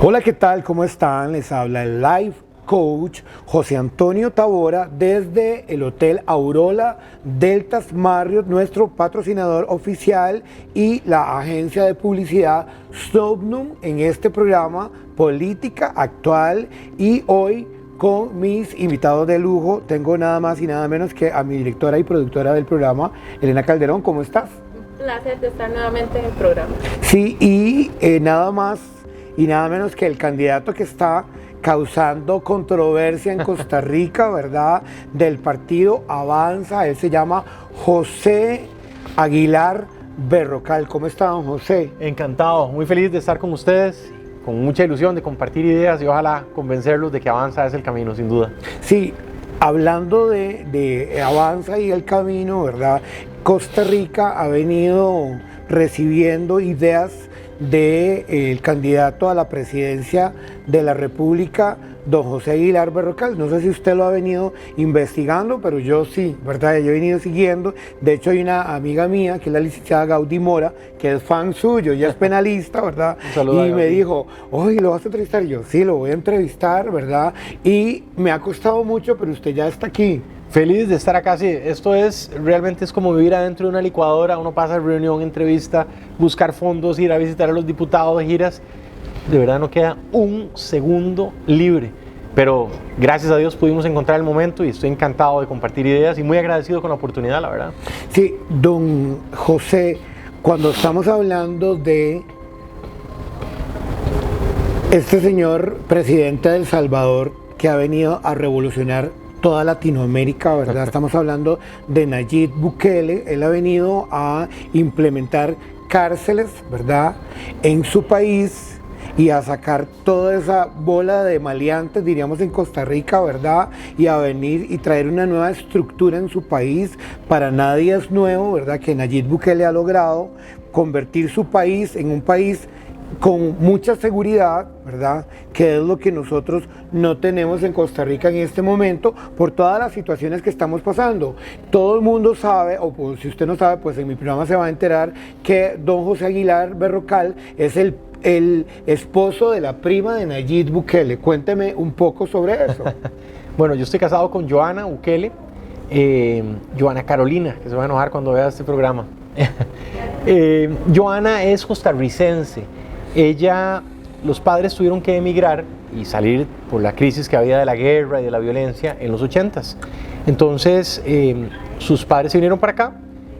Hola, ¿qué tal? ¿Cómo están? Les habla el Life Coach José Antonio Tabora desde el Hotel Aurora Deltas Marriott, nuestro patrocinador oficial, y la agencia de publicidad Sobnum en este programa Política Actual. Y hoy, con mis invitados de lujo, tengo nada más y nada menos que a mi directora y productora del programa, Elena Calderón. ¿Cómo estás? Un placer de estar nuevamente en el programa. Sí, y nada más y nada menos que el candidato que está causando controversia en Costa Rica, ¿verdad? Del partido Avanza. Él se llama José Aguilar Berrocal. ¿Cómo está, don José? Encantado, muy feliz de estar con ustedes, con mucha ilusión de compartir ideas y ojalá convencerlos de que Avanza es el camino, sin duda. Sí, hablando de Avanza y el camino, ¿verdad? Costa Rica ha venido recibiendo ideas del candidato a la presidencia de la República, don José Aguilar Berrocal. No sé si usted lo ha venido investigando, pero yo sí, ¿verdad? Yo he venido siguiendo. De hecho, hay una amiga mía, que es la licenciada Gaudí Mora, que es fan suyo, ella es penalista, ¿verdad? Un saludo, y me dijo, oye, ¿lo vas a entrevistar? Y yo, sí, lo voy a entrevistar, ¿verdad? Y me ha costado mucho, pero usted ya está aquí. Feliz de estar acá, sí, esto realmente es como vivir adentro de una licuadora, uno pasa reunión, entrevista, buscar fondos, ir a visitar a los diputados, giras, de verdad no queda un segundo libre, pero gracias a Dios pudimos encontrar el momento y estoy encantado de compartir ideas y muy agradecido con la oportunidad, la verdad. Sí, don José, cuando estamos hablando de este señor presidente de El Salvador que ha venido a revolucionar toda Latinoamérica, ¿verdad? Estamos hablando de Nayib Bukele. Él ha venido a implementar cárceles, ¿verdad?, en su país y a sacar toda esa bola de maleantes, diríamos, en Costa Rica, ¿verdad? Y a venir y traer una nueva estructura en su país. Para nadie es nuevo, ¿verdad?, que Nayib Bukele ha logrado convertir su país en un país con mucha seguridad, ¿verdad?, que es lo que nosotros no tenemos en Costa Rica en este momento por todas las situaciones que estamos pasando. Todo el mundo sabe, o pues, si usted no sabe, pues en mi programa se va a enterar que don José Aguilar Berrocal es el esposo de la prima de Nayib Bukele. Cuénteme un poco sobre eso. Bueno, yo estoy casado con Joana Bukele, Joana Carolina, que se va a enojar cuando vea este programa. Joana es costarricense. Los padres tuvieron que emigrar y salir por la crisis que había de la guerra y de la violencia en los 80s. Entonces, sus padres se vinieron para acá.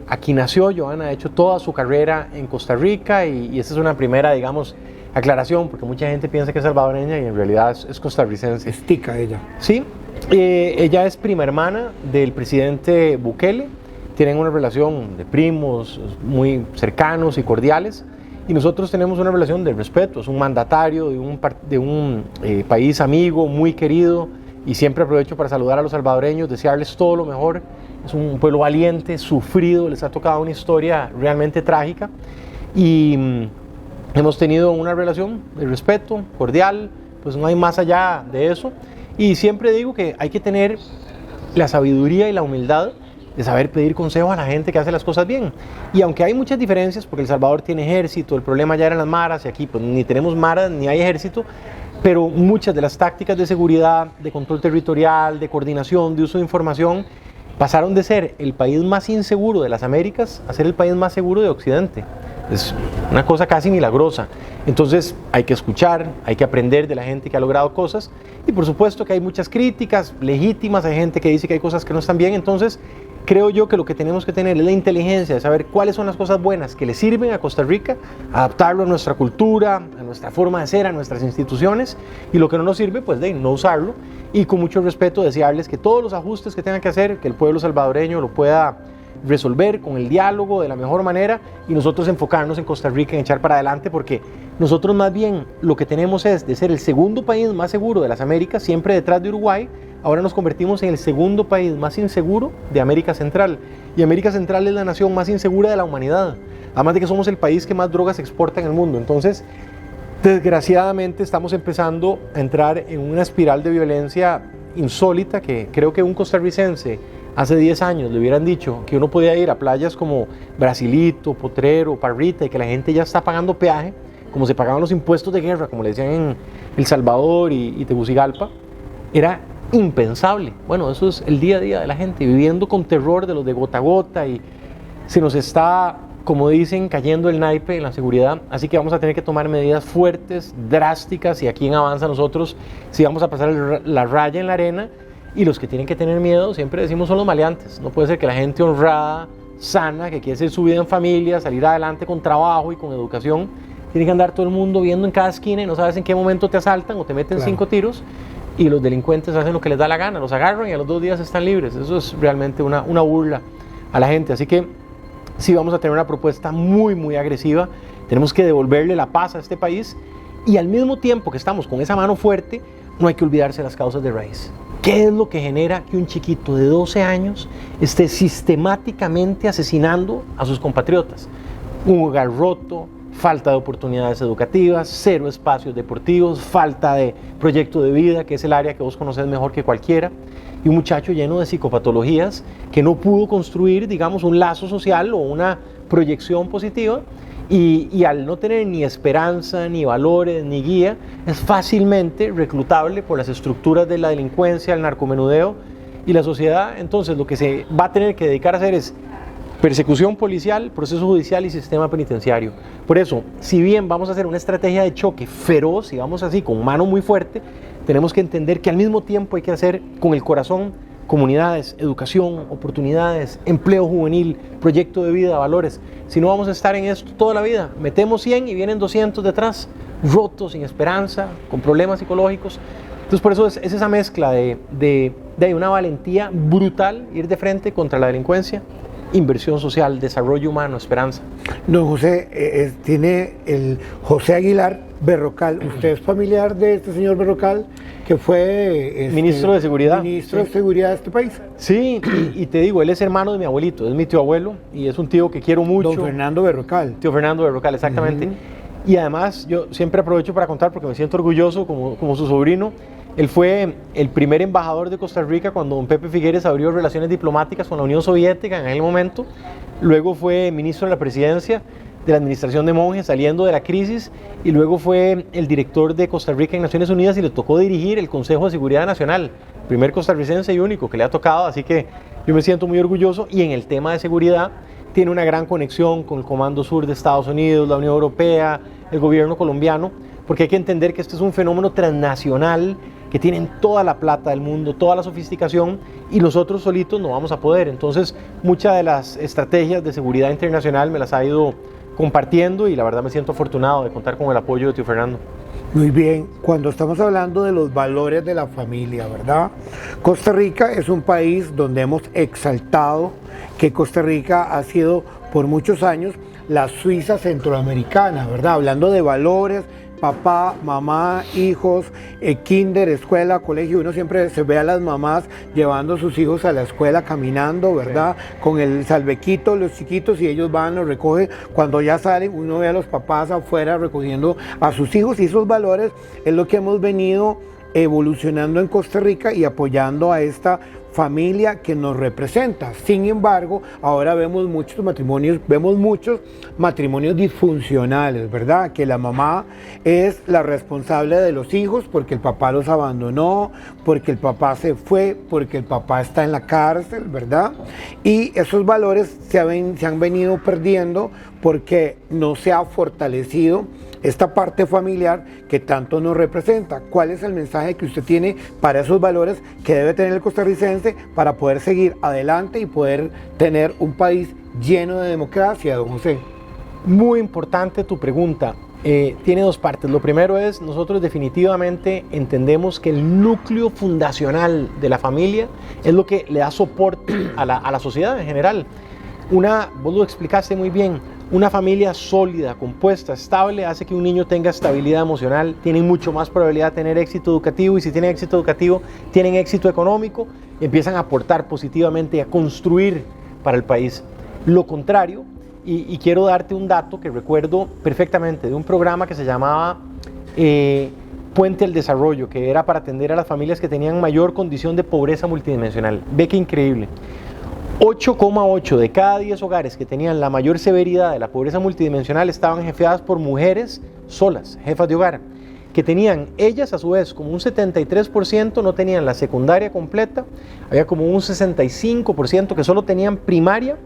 Aquí nació. Joana ha hecho toda su carrera en Costa Rica y esta es una primera, digamos, aclaración, porque mucha gente piensa que es salvadoreña y en realidad es costarricense. Es tica ella. Sí, ella es prima hermana del presidente Bukele. Tienen una relación de primos muy cercanos y cordiales. Y nosotros tenemos una relación de respeto. Es un mandatario de un país amigo, muy querido, y siempre aprovecho para saludar a los salvadoreños, desearles todo lo mejor. Es un pueblo valiente, sufrido, les ha tocado una historia realmente trágica y hemos tenido una relación de respeto, cordial, pues no hay más allá de eso. Y siempre digo que hay que tener la sabiduría y la humildad de saber pedir consejo a la gente que hace las cosas bien. Y aunque hay muchas diferencias, porque El Salvador tiene ejército, el problema ya eran las maras, y aquí pues ni tenemos maras ni hay ejército, pero muchas de las tácticas de seguridad, de control territorial, de coordinación, de uso de información, pasaron de ser el país más inseguro de las Américas a ser el país más seguro de Occidente. Es una cosa casi milagrosa. Entonces hay que escuchar, hay que aprender de la gente que ha logrado cosas, y por supuesto que hay muchas críticas legítimas, hay gente que dice que hay cosas que no están bien. Entonces creo yo que lo que tenemos que tener es la inteligencia de saber cuáles son las cosas buenas que le sirven a Costa Rica, adaptarlo a nuestra cultura, a nuestra forma de ser, a nuestras instituciones, y lo que no nos sirve, pues de no usarlo, y con mucho respeto desearles que todos los ajustes que tengan que hacer, que el pueblo salvadoreño lo pueda resolver con el diálogo de la mejor manera, y nosotros enfocarnos en Costa Rica, en echar para adelante, porque nosotros más bien lo que tenemos es de ser el segundo país más seguro de las Américas, siempre detrás de Uruguay. Ahora nos convertimos en el segundo país más inseguro de América Central, y América Central es la nación más insegura de la humanidad, además de que somos el país que más drogas exporta en el mundo. Entonces, desgraciadamente estamos empezando a entrar en una espiral de violencia insólita que creo que un costarricense hace 10 años le hubieran dicho que uno podía ir a playas como Brasilito, Potrero, Parrita, y que la gente ya está pagando peaje como se pagaban los impuestos de guerra, como le decían en El Salvador y Tegucigalpa, era impensable. Bueno, eso es el día a día de la gente, viviendo con terror de los de gota a gota, y se nos está, como dicen, cayendo el naipe en la seguridad, así que vamos a tener que tomar medidas fuertes, drásticas, y aquí en Avanza nosotros sí vamos a pasar la raya en la arena, y los que tienen que tener miedo, siempre decimos, son los maleantes. No puede ser que la gente honrada, sana, que quiere hacer su vida en familia, salir adelante con trabajo y con educación, tiene que andar todo el mundo viendo en cada esquina y no sabes en qué momento te asaltan o te meten 5 tiros, y los delincuentes hacen lo que les da la gana, los agarran y a los 2 días están libres. Eso es realmente una burla a la gente. Así que sí vamos a tener una propuesta muy, muy agresiva. Tenemos que devolverle la paz a este país, y al mismo tiempo que estamos con esa mano fuerte, no hay que olvidarse de las causas de raíz. ¿Qué es lo que genera que un chiquito de 12 años esté sistemáticamente asesinando a sus compatriotas? Un hogar roto, falta de oportunidades educativas, 0 espacios deportivos, falta de proyecto de vida, que es el área que vos conocés mejor que cualquiera, y un muchacho lleno de psicopatologías que no pudo construir, digamos, un lazo social o una proyección positiva, y al no tener ni esperanza, ni valores, ni guía, es fácilmente reclutable por las estructuras de la delincuencia, el narcomenudeo y la sociedad. Entonces lo que se va a tener que dedicar a hacer es persecución policial, proceso judicial y sistema penitenciario. Por eso, si bien vamos a hacer una estrategia de choque feroz y vamos así con mano muy fuerte, tenemos que entender que al mismo tiempo hay que hacer con el corazón comunidades, educación, oportunidades, empleo juvenil, proyecto de vida, valores. Si no, vamos a estar en esto toda la vida. Metemos 100 y vienen 200 detrás, rotos, sin esperanza, con problemas psicológicos. Entonces, por eso es esa mezcla de una valentía brutal, ir de frente contra la delincuencia, inversión social, desarrollo humano, esperanza. Don José, tiene el José Aguilar Berrocal. ¿Usted es familiar de este señor Berrocal, que fue ministro de Seguridad? Ministro de Seguridad de este país. Sí, y te digo, él es hermano de mi abuelito, es mi tío abuelo, y es un tío que quiero mucho. Don Fernando Berrocal. Tío Fernando Berrocal, exactamente. Y además, yo siempre aprovecho para contar, porque me siento orgulloso como su sobrino. Él fue el primer embajador de Costa Rica cuando don Pepe Figueres abrió relaciones diplomáticas con la Unión Soviética en aquel momento. Luego fue ministro de la presidencia de la administración de Monge saliendo de la crisis, y luego fue el director de Costa Rica en Naciones Unidas, y le tocó dirigir el Consejo de Seguridad Nacional, primer costarricense y único que le ha tocado, así que yo me siento muy orgulloso. Y en el tema de seguridad tiene una gran conexión con el Comando Sur de Estados Unidos, la Unión Europea, el gobierno colombiano, porque hay que entender que este es un fenómeno transnacional que tienen toda la plata del mundo, toda la sofisticación, y nosotros solitos no vamos a poder. Entonces, muchas de las estrategias de seguridad internacional me las ha ido compartiendo, y la verdad me siento afortunado de contar con el apoyo de tío Fernando. Muy bien, cuando estamos hablando de los valores de la familia, ¿verdad? Costa Rica es un país donde hemos exaltado que Costa Rica ha sido por muchos años la Suiza centroamericana, ¿verdad? Hablando de valores, papá, mamá, hijos, kinder, escuela, colegio. Uno siempre se ve a las mamás llevando a sus hijos a la escuela caminando, ¿verdad? Sí. Con el salvequito, los chiquitos, y ellos van, los recogen. Cuando ya salen, uno ve a los papás afuera recogiendo a sus hijos, y esos valores es lo que hemos venido evolucionando en Costa Rica y apoyando a esta familia que nos representa. Sin embargo, ahora vemos muchos matrimonios disfuncionales, ¿verdad? Que la mamá es la responsable de los hijos porque el papá los abandonó, porque el papá se fue, porque el papá está en la cárcel, ¿verdad? Y esos valores se han venido perdiendo porque no se ha fortalecido esta parte familiar que tanto nos representa. ¿Cuál es el mensaje que usted tiene para esos valores que debe tener el costarricense para poder seguir adelante y poder tener un país lleno de democracia, don José? Muy importante tu pregunta. Tiene 2 partes. Lo primero es, nosotros definitivamente entendemos que el núcleo fundacional de la familia es lo que le da soporte a la sociedad en general. Vos lo explicaste muy bien, una familia sólida, compuesta, estable, hace que un niño tenga estabilidad emocional, tienen mucho más probabilidad de tener éxito educativo, y si tienen éxito educativo, tienen éxito económico, y empiezan a aportar positivamente y a construir para el país. Lo contrario, y quiero darte un dato que recuerdo perfectamente de un programa que se llamaba Puente al Desarrollo, que era para atender a las familias que tenían mayor condición de pobreza multidimensional. Ve qué increíble. 8,8 de cada 10 hogares que tenían la mayor severidad de la pobreza multidimensional estaban jefeadas por mujeres solas, jefas de hogar, que tenían ellas a su vez como un 73% no tenían la secundaria completa, había como un 65% que solo tenían primaria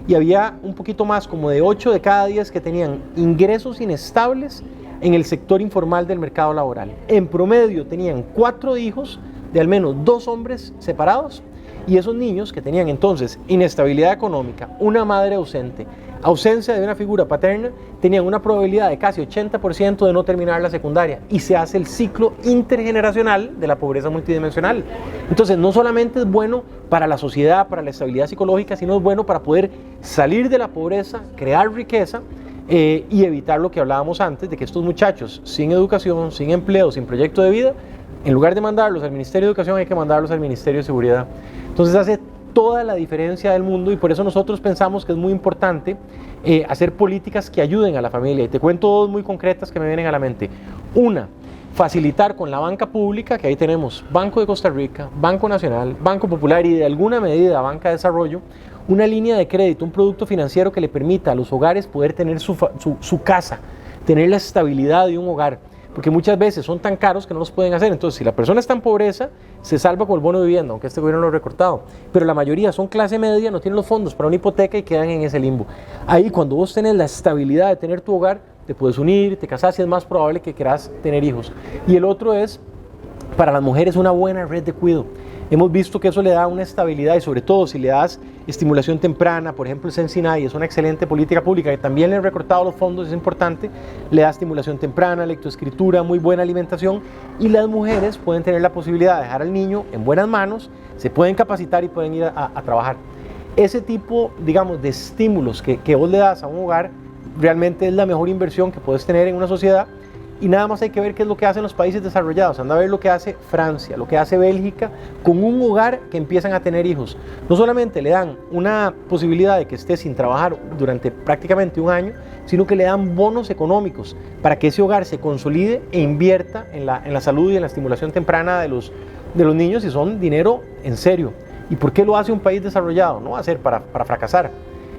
y había un poquito más, como de 8 de cada 10 que tenían ingresos inestables en el sector informal del mercado laboral. En promedio tenían 4 hijos de al menos 2 hombres separados, y esos niños que tenían entonces inestabilidad económica, una madre ausente, ausencia de una figura paterna, tenían una probabilidad de casi 80% de no terminar la secundaria, y se hace el ciclo intergeneracional de la pobreza multidimensional. Entonces no solamente es bueno para la sociedad, para la estabilidad psicológica, sino es bueno para poder salir de la pobreza, crear riqueza y evitar lo que hablábamos antes, de que estos muchachos sin educación, sin empleo, sin proyecto de vida, en lugar de mandarlos al Ministerio de Educación hay que mandarlos al Ministerio de Seguridad. Entonces hace toda la diferencia del mundo, y por eso nosotros pensamos que es muy importante hacer políticas que ayuden a la familia. Y te cuento 2 muy concretas que me vienen a la mente. Una, facilitar con la banca pública, que ahí tenemos Banco de Costa Rica, Banco Nacional, Banco Popular y de alguna medida Banca de Desarrollo, una línea de crédito, un producto financiero que le permita a los hogares poder tener su casa, tener la estabilidad de un hogar, porque muchas veces son tan caros que no los pueden hacer. Entonces, si la persona está en pobreza, se salva con el bono de vivienda, aunque este gobierno lo ha recortado, pero la mayoría son clase media, no tienen los fondos para una hipoteca y quedan en ese limbo. Ahí, cuando vos tenés la estabilidad de tener tu hogar, te puedes unir, te casás y es más probable que quieras tener hijos. Y el otro es, para las mujeres, una buena red de cuidado. Hemos visto que eso le da una estabilidad, y sobre todo si le das estimulación temprana, por ejemplo el Sensinay es una excelente política pública que también le han recortado los fondos, es importante, le da estimulación temprana, lectoescritura, muy buena alimentación, y las mujeres pueden tener la posibilidad de dejar al niño en buenas manos, se pueden capacitar y pueden ir a trabajar. Ese tipo, digamos, de estímulos que vos le das a un hogar realmente es la mejor inversión que puedes tener en una sociedad. Y nada más hay que ver qué es lo que hacen los países desarrollados. Anda a ver lo que hace Francia, lo que hace Bélgica, con un hogar que empiezan a tener hijos. No solamente le dan una posibilidad de que esté sin trabajar durante prácticamente un año, sino que le dan bonos económicos para que ese hogar se consolide e invierta en la salud y en la estimulación temprana de los niños, y son dinero en serio. ¿Y por qué lo hace un país desarrollado? No va a ser para fracasar.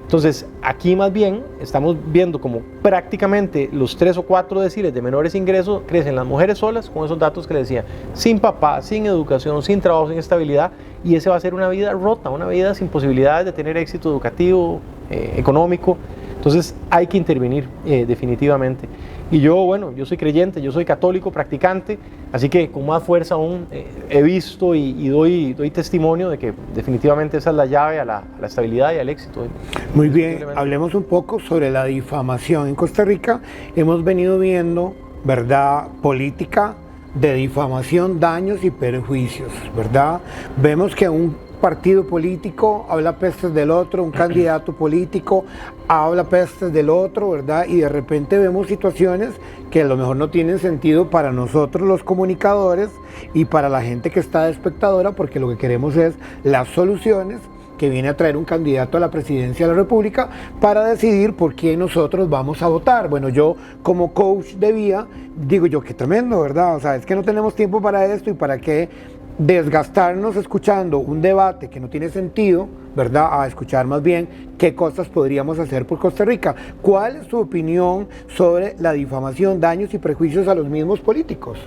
Entonces, aquí más bien estamos viendo como prácticamente los 3 o 4 deciles de menores ingresos crecen las mujeres solas, con esos datos que les decía, sin papá, sin educación, sin trabajo, sin estabilidad, y ese va a ser una vida rota, una vida sin posibilidades de tener éxito educativo, económico. Entonces hay que intervenir definitivamente. Y yo, bueno, yo soy creyente, yo soy católico, practicante, así que con más fuerza aún he visto y doy testimonio de que definitivamente esa es la llave a la estabilidad y al éxito. Muy bien, hablemos un poco sobre la difamación. En Costa Rica hemos venido viendo, ¿verdad?, política de difamación, daños y perjuicios, ¿verdad? Vemos que un partido político habla pestes del otro, un candidato político habla pestes del otro, ¿verdad? Y de repente vemos situaciones que a lo mejor no tienen sentido para nosotros los comunicadores y para la gente que está de espectadora, porque lo que queremos es las soluciones que viene a traer un candidato a la presidencia de la República para decidir por quién nosotros vamos a votar. Bueno, yo como coach de vía, digo yo, qué tremendo, ¿verdad? O sea, es que no tenemos tiempo para esto, y para qué desgastarnos escuchando un debate que no tiene sentido, ¿verdad?, a escuchar más bien qué cosas podríamos hacer por Costa Rica. ¿Cuál es tu opinión sobre la difamación, daños y prejuicios a los mismos políticos?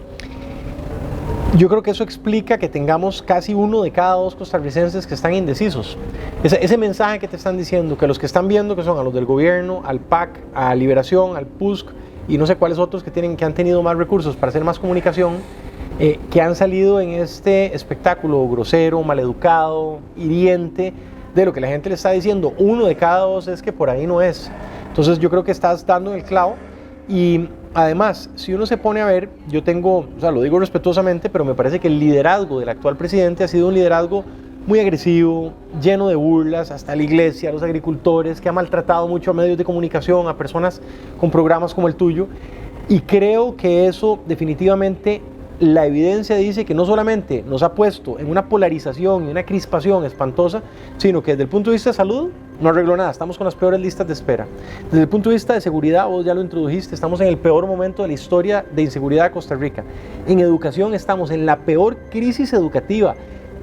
Yo creo que eso explica que tengamos casi 1 de cada 2 costarricenses que están indecisos. Ese mensaje que te están diciendo, que los que están viendo, que son a los del gobierno, al PAC, a Liberación, al PUSC y no sé cuáles otros que han tenido más recursos para hacer más comunicación, que han salido en este espectáculo grosero, maleducado, hiriente, de lo que la gente le está diciendo, 1 de cada 2 es que por ahí no es. Entonces yo creo que estás dando en el clavo. Y además, si uno se pone a ver, yo tengo, o sea, lo digo respetuosamente, pero me parece que el liderazgo del actual presidente ha sido un liderazgo muy agresivo, lleno de burlas, hasta la iglesia, a los agricultores, que ha maltratado mucho a medios de comunicación, a personas con programas como el tuyo, y creo que eso definitivamente, la evidencia dice que no solamente nos ha puesto en una polarización y una crispación espantosa, sino que desde el punto de vista de salud no arregló nada, estamos con las peores listas de espera. Desde el punto de vista de seguridad, vos ya lo introdujiste, estamos en el peor momento de la historia de inseguridad de Costa Rica. En educación estamos en la peor crisis educativa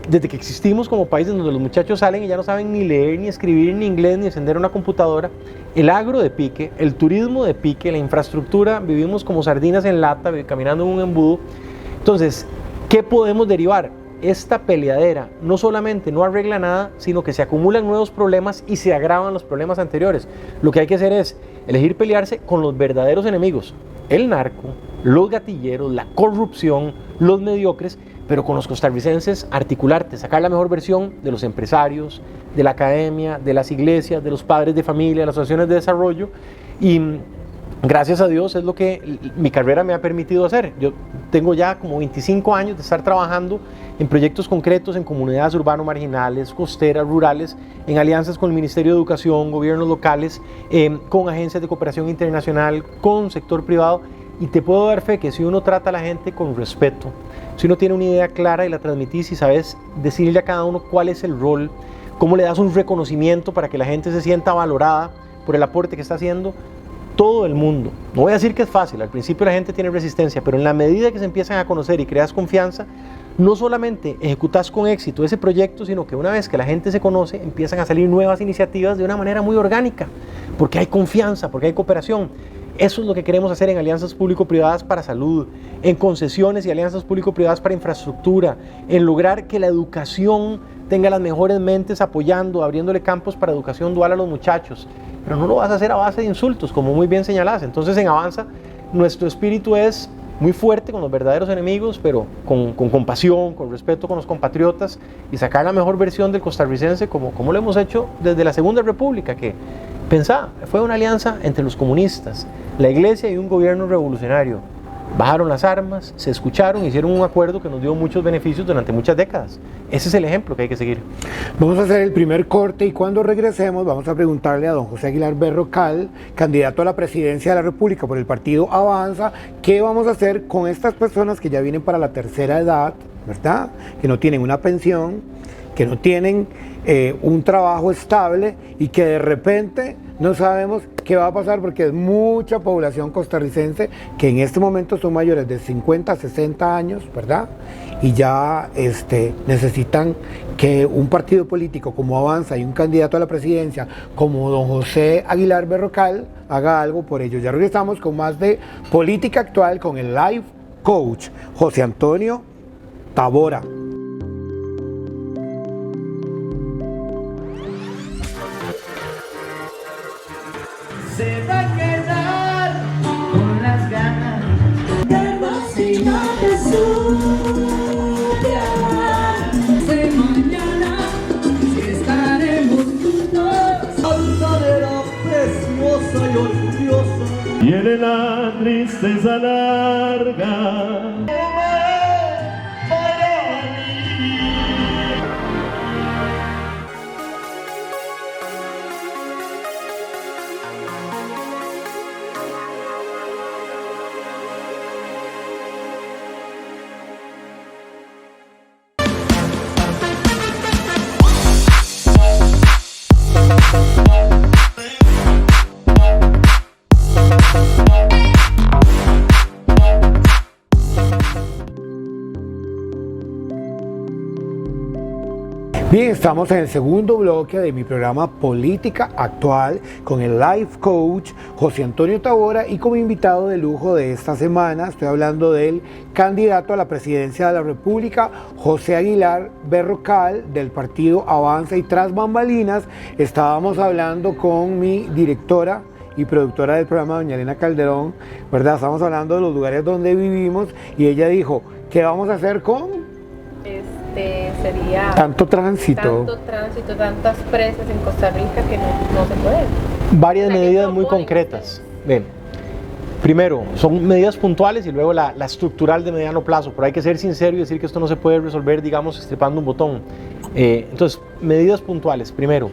desde que existimos como país, donde los muchachos salen y ya no saben ni leer, ni escribir, ni inglés, ni encender una computadora. el agro de pique, el turismo de pique, la infraestructura, vivimos como sardinas en lata, caminando en un embudo. Entonces, ¿qué podemos derivar? Esta peleadera no solamente no arregla nada, sino que se acumulan nuevos problemas y se agravan los problemas anteriores. Lo que hay que hacer es elegir pelearse con los verdaderos enemigos, el narco, los gatilleros, la corrupción, los mediocres, pero con los costarricenses articularte, sacar la mejor versión de los empresarios, de la academia, de las iglesias, de los padres de familia, de las asociaciones de desarrollo, y gracias a Dios es lo que mi carrera me ha permitido hacer. Yo tengo ya como 25 años de estar trabajando en proyectos concretos en comunidades urbano-marginales, costeras, rurales, en alianzas con el Ministerio de Educación, gobiernos locales, con agencias de cooperación internacional, con sector privado, y te puedo dar fe que si uno trata a la gente con respeto, si uno tiene una idea clara y la transmitís y sabes decirle a cada uno cuál es el rol, cómo le das un reconocimiento para que la gente se sienta valorada por el aporte que está haciendo, todo el mundo, no voy a decir que es fácil, al principio la gente tiene resistencia, pero en la medida que se empiezan a conocer y creas confianza, no solamente ejecutas con éxito ese proyecto, sino que una vez que la gente se conoce, empiezan a salir nuevas iniciativas de una manera muy orgánica, porque hay confianza, porque hay cooperación. Eso es lo que queremos hacer en alianzas público-privadas para salud, en concesiones y alianzas público-privadas para infraestructura, en lograr que la educación tenga las mejores mentes apoyando, abriéndole campos para educación dual a los muchachos. Pero no lo vas a hacer a base de insultos, como muy bien señalás. Entonces en Avanza nuestro espíritu es muy fuerte con los verdaderos enemigos, pero con compasión, con respeto con los compatriotas y sacar la mejor versión del costarricense como lo hemos hecho desde la Segunda República, que pensá, fue una alianza entre los comunistas, la iglesia y un gobierno revolucionario. Bajaron las armas, se escucharon, hicieron un acuerdo que nos dio muchos beneficios durante muchas décadas. Ese es el ejemplo que hay que seguir. Vamos a hacer el primer corte y cuando regresemos vamos a preguntarle a don José Aguilar Berrocal, candidato a la presidencia de la República por el partido Avanza, qué vamos a hacer con estas personas que ya vienen para la tercera edad, ¿verdad? Que no tienen una pensión, que no tienen un trabajo estable y que de repente no sabemos qué va a pasar porque es mucha población costarricense que en este momento son mayores de 50 a 60 años, ¿verdad? Y ya necesitan que un partido político como Avanza y un candidato a la presidencia como don José Aguilar Berrocal haga algo por ellos. Ya regresamos con más de Política Actual con el Life Coach José Antonio Tabora. Se va a quedar con las ganas del vacío de su vida. De mañana si estaremos juntos. Altanera preciosa y orgullosa. Viene la tristeza larga. Bien, estamos en el segundo bloque de mi programa Política Actual con el Life Coach José Antonio Tabora y como invitado de lujo de esta semana estoy hablando del candidato a la presidencia de la República, José Aguilar Berrocal, del partido Avanza, y tras bambalinas estábamos hablando con mi directora y productora del programa, doña Elena Calderón, ¿verdad? Estamos hablando de los lugares donde vivimos y ella dijo, ¿qué vamos a hacer con...? Sería tanto tránsito, tantas presas en Costa Rica que no se puede. Varias medidas muy concretas. Bien, primero, son medidas puntuales y luego la estructural de mediano plazo, pero hay que ser sincero y decir que esto no se puede resolver, digamos, estripando un botón. Entonces, medidas puntuales. Primero,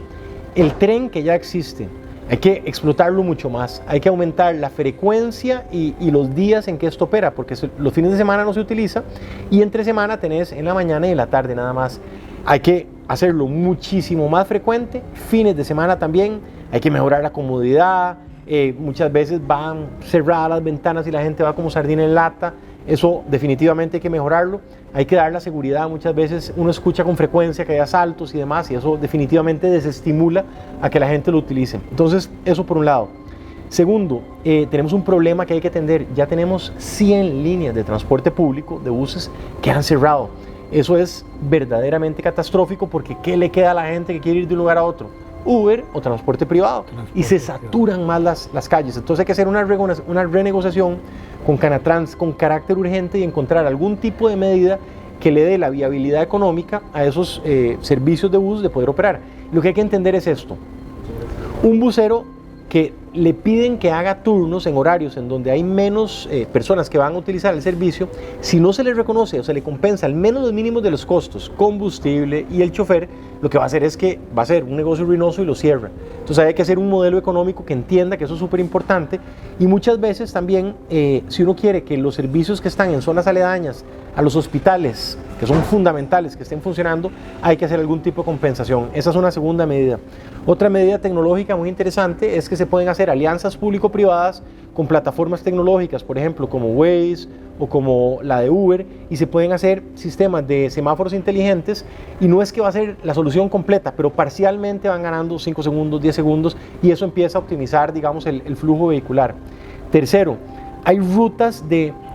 el tren que ya existe, hay que explotarlo mucho más, hay que aumentar la frecuencia y los días en que esto opera, porque los fines de semana no se utiliza y entre semana tenés en la mañana y en la tarde nada más. Hay que hacerlo muchísimo más frecuente, fines de semana también, hay que mejorar la comodidad, muchas veces van cerradas las ventanas y la gente va como sardina en lata, Eso definitivamente hay que mejorarlo, hay que dar la seguridad. Muchas veces uno escucha con frecuencia que hay asaltos y demás, y eso definitivamente desestimula a que la gente lo utilice. Entonces, eso por un lado. Segundo, tenemos un problema que hay que atender. Ya tenemos 100 líneas de transporte público, de buses, que han cerrado. Eso es verdaderamente catastrófico, porque ¿qué le queda a la gente que quiere ir de un lugar a otro? Uber o transporte privado. Y se saturan más las calles. Entonces hay que hacer una renegociación con Canatrans con carácter urgente y encontrar algún tipo de medida que le dé la viabilidad económica a esos servicios de bus de poder operar. Lo que hay que entender es esto: un busero que le piden que haga turnos en horarios en donde hay menos personas que van a utilizar el servicio, si no se le reconoce o se le compensa al menos los mínimos de los costos, combustible y el chofer, lo que va a hacer es que va a ser un negocio ruinoso y lo cierra. Entonces hay que hacer un modelo económico que entienda que eso es súper importante, y muchas veces también, si uno quiere que los servicios que están en zonas aledañas a los hospitales, que son fundamentales, que estén funcionando, hay que hacer algún tipo de compensación. Esa es una segunda medida. Otra medida tecnológica muy interesante es que se pueden hacer alianzas público-privadas con plataformas tecnológicas, por ejemplo, como Waze o como la de Uber, y se pueden hacer sistemas de semáforos inteligentes, y no es que va a ser la solución completa, pero parcialmente van ganando 5 segundos, 10 segundos, y eso empieza a optimizar, digamos, el flujo vehicular. Tercero, hay rutas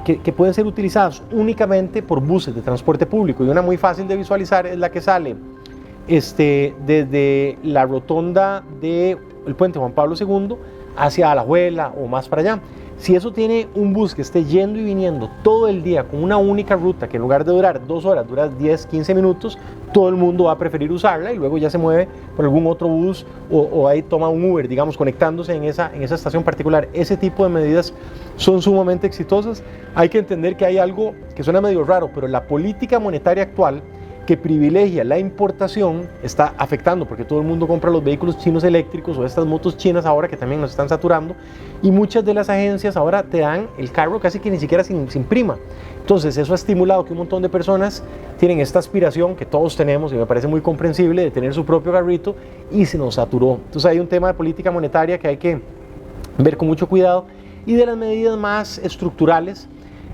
que pueden ser utilizadas únicamente por buses de transporte público, y una muy fácil de visualizar es la que sale desde la rotonda del puente Juan Pablo II hacia Alajuela o más para allá. Si eso tiene un bus que esté yendo y viniendo todo el día con una única ruta, que en lugar de durar 2 horas, dura 10, 15 minutos, todo el mundo va a preferir usarla, y luego ya se mueve por algún otro bus o ahí toma un Uber, digamos, conectándose en esa estación particular. Ese tipo de medidas son sumamente exitosas. Hay que entender que hay algo que suena medio raro, pero la política monetaria actual, que privilegia la importación, está afectando, porque todo el mundo compra los vehículos chinos eléctricos o estas motos chinas ahora, que también nos están saturando, y muchas de las agencias ahora te dan el carro casi que ni siquiera sin prima. Entonces eso ha estimulado que un montón de personas tienen esta aspiración que todos tenemos, y me parece muy comprensible, de tener su propio carrito, y se nos saturó. Entonces hay un tema de política monetaria que hay que ver con mucho cuidado. Y de las medidas más estructurales,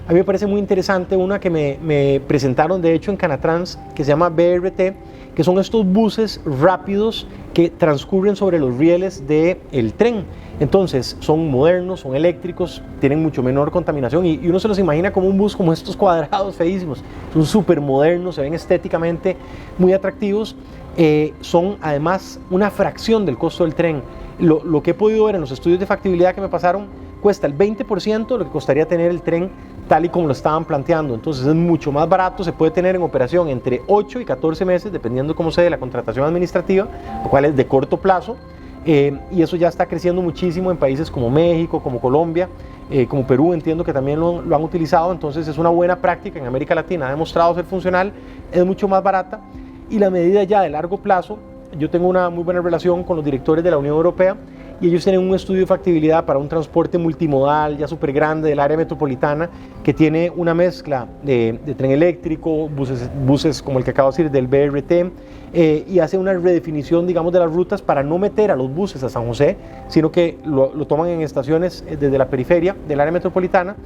a mí me parece muy interesante una que me presentaron de hecho en Canatrans, que se llama BRT, que son estos buses rápidos que transcurren sobre los rieles del tren. Entonces son modernos, son eléctricos, tienen mucho menor contaminación, y uno se los imagina como un bus como estos cuadrados feísimos. Son súper modernos, se ven estéticamente muy atractivos, son además una fracción del costo del tren. Lo que he podido ver en los estudios de factibilidad que me pasaron, cuesta el 20% de lo que costaría tener el tren tal y como lo estaban planteando. Entonces es mucho más barato, se puede tener en operación entre 8 y 14 meses, dependiendo cómo se dé la contratación administrativa, lo cual es de corto plazo, y eso ya está creciendo muchísimo en países como México, como Colombia, como Perú, entiendo que también lo han utilizado. Entonces es una buena práctica en América Latina, ha demostrado ser funcional, es mucho más barata. Y la medida ya de largo plazo, yo tengo una muy buena relación con los directores de la Unión Europea, y ellos tienen un estudio de factibilidad para un transporte multimodal ya súper grande del área metropolitana, que tiene una mezcla de tren eléctrico, buses como el que acabo de decir del BRT, y hace una redefinición, digamos, de las rutas para no meter a los buses a San José, sino que lo toman en estaciones desde la periferia del área metropolitana.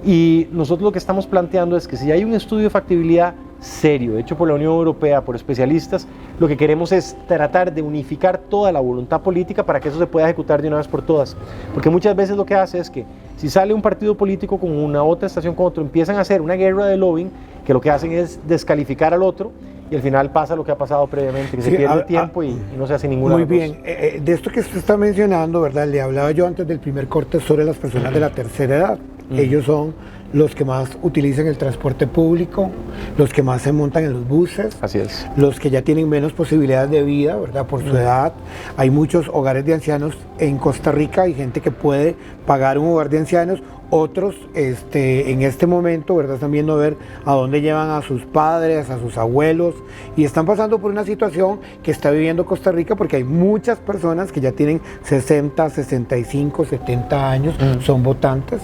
Y nosotros lo que estamos planteando es que si hay un estudio de factibilidad serio, hecho por la Unión Europea, por especialistas, lo que queremos es tratar de unificar toda la voluntad política para que eso se pueda ejecutar de una vez por todas. Porque muchas veces lo que hace es que si sale un partido político con una, otra estación con otro, empiezan a hacer una guerra de lobbying, que lo que hacen es descalificar al otro, y al final pasa lo que ha pasado previamente, que se pierde tiempo y no se hace ninguna. Muy bien, de esto que usted está mencionando, ¿verdad? Le hablaba yo antes del primer corte sobre las personas de la tercera edad. Ellos son los que más utilizan el transporte público, los que más se montan en los buses. Así es. Los que ya tienen menos posibilidades de vida, ¿verdad? Por su edad. Hay muchos hogares de ancianos en Costa Rica, hay gente que puede pagar un hogar de ancianos. Otros en este momento, ¿verdad?, están viendo a ver a dónde llevan a sus padres, a sus abuelos, y están pasando por una situación que está viviendo Costa Rica, porque hay muchas personas que ya tienen 60, 65, 70 años, son votantes,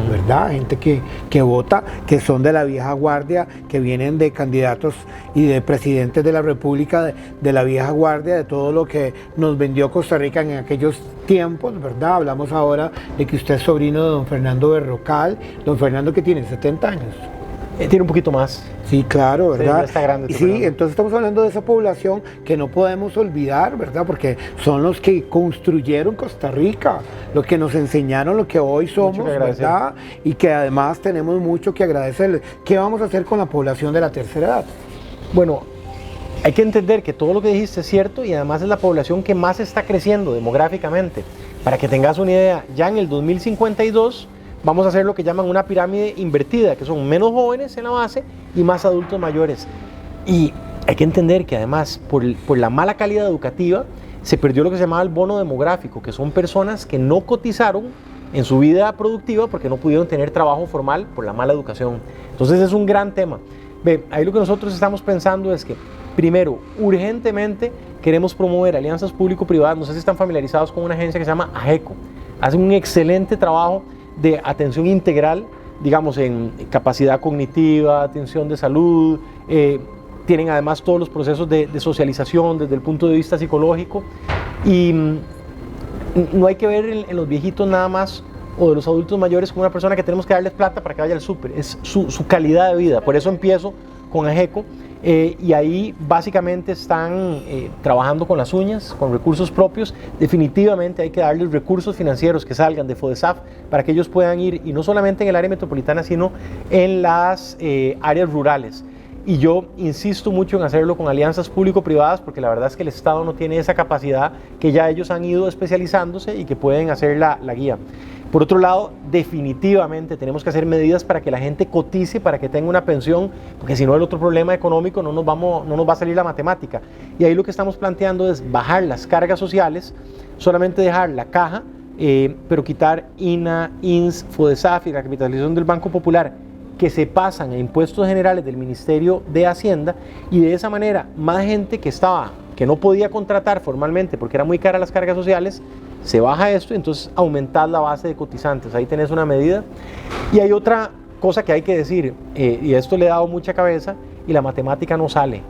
¿verdad? Gente que que vota, que son de la vieja guardia, que vienen de candidatos y de presidentes de la República de la vieja guardia, de todo lo que nos vendió Costa Rica en aquellos tiempos, ¿verdad? Hablamos ahora de que usted es sobrino de don Fernando Berrocal, don Fernando que tiene 70 años. Tiene un poquito más. Sí, claro, ¿verdad? Sí, no está grande, Y está sí, grande. entonces estamos hablando de esa población que no podemos olvidar, ¿verdad? Porque son los que construyeron Costa Rica, los que nos enseñaron lo que hoy somos, que agradecer. ¿verdad? Y que además tenemos mucho que agradecerles. ¿Qué vamos a hacer con la población de la tercera edad? Bueno, hay que entender que todo lo que dijiste es cierto y además es la población que más está creciendo demográficamente. Para que tengas una idea, ya en el 2052 vamos a hacer lo que llaman una pirámide invertida, que son menos jóvenes en la base y más adultos mayores. Y hay que entender que además, por la mala calidad educativa, se perdió lo que se llamaba el bono demográfico, que son personas que no cotizaron en su vida productiva porque no pudieron tener trabajo formal por la mala educación. Entonces es un gran tema. Ve, ahí lo que nosotros estamos pensando es que, primero, urgentemente queremos promover alianzas público-privadas. No sé si están familiarizados con una agencia que se llama AGECO. Hacen un excelente trabajo de atención integral, digamos, en capacidad cognitiva, atención de salud, tienen además todos los procesos de socialización desde el punto de vista psicológico, y no hay que ver en los viejitos nada más o de los adultos mayores como una persona que tenemos que darles plata para que vaya al súper, es su calidad de vida. Por eso empiezo con AGECO, y ahí básicamente están trabajando con las uñas, con recursos propios. Definitivamente hay que darles recursos financieros que salgan de FODESAF para que ellos puedan ir, y no solamente en el área metropolitana, sino en las áreas rurales. Y yo insisto mucho en hacerlo con alianzas público-privadas, porque la verdad es que el Estado no tiene esa capacidad, que ya ellos han ido especializándose y que pueden hacer la guía. Por otro lado, definitivamente tenemos que hacer medidas para que la gente cotice, para que tenga una pensión, porque si no el otro problema económico no nos va a salir la matemática. Y ahí lo que estamos planteando es bajar las cargas sociales, solamente dejar la caja, pero quitar INA, INS, FODESAF y la capitalización del Banco Popular, que se pasan a impuestos generales del Ministerio de Hacienda, y de esa manera más gente que no podía contratar formalmente porque eran muy caras las cargas sociales, se baja esto y entonces aumentar la base de cotizantes. Ahí tenés una medida. Y hay otra cosa que hay que decir, y esto le he dado mucha cabeza y la matemática no sale.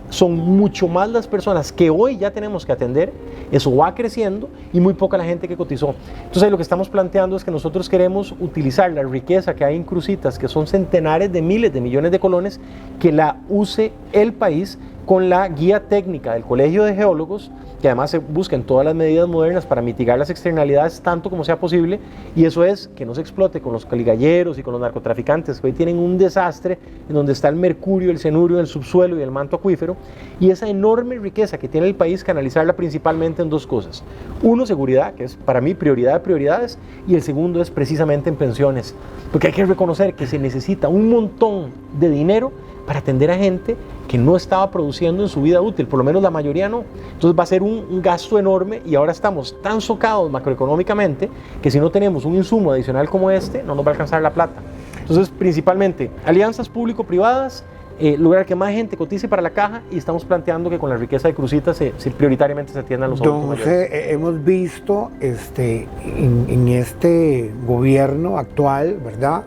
Son mucho más las personas que hoy ya tenemos que atender, eso va creciendo, y muy poca la gente que cotizó. Entonces ahí lo que estamos planteando es que nosotros queremos utilizar la riqueza que hay en Cruzitas, que son centenares de miles de millones de colones, que la use el país con la guía técnica del Colegio de Geólogos, que además se busquen todas las medidas modernas para mitigar las externalidades tanto como sea posible, y eso es que no se explote con los caligalleros y con los narcotraficantes, que hoy tienen un desastre en donde está el mercurio, el cianuro, el subsuelo y el manto acuífero, y esa enorme riqueza que tiene el país, canalizarla principalmente en dos cosas. Uno, seguridad, que es para mí prioridad de prioridades, y el segundo es precisamente en pensiones, porque hay que reconocer que se necesita un montón de dinero para atender a gente que no estaba produciendo en su vida útil, por lo menos la mayoría no. Entonces va a ser un gasto enorme, y ahora estamos tan socados macroeconómicamente que si no tenemos un insumo adicional como este, no nos va a alcanzar la plata. Entonces, principalmente, alianzas público-privadas, lograr que más gente cotice para la caja, y estamos planteando que con la riqueza de Cruzitas prioritariamente se atiendan los adultos mayores. Entonces, hemos visto en este gobierno actual, ¿verdad?,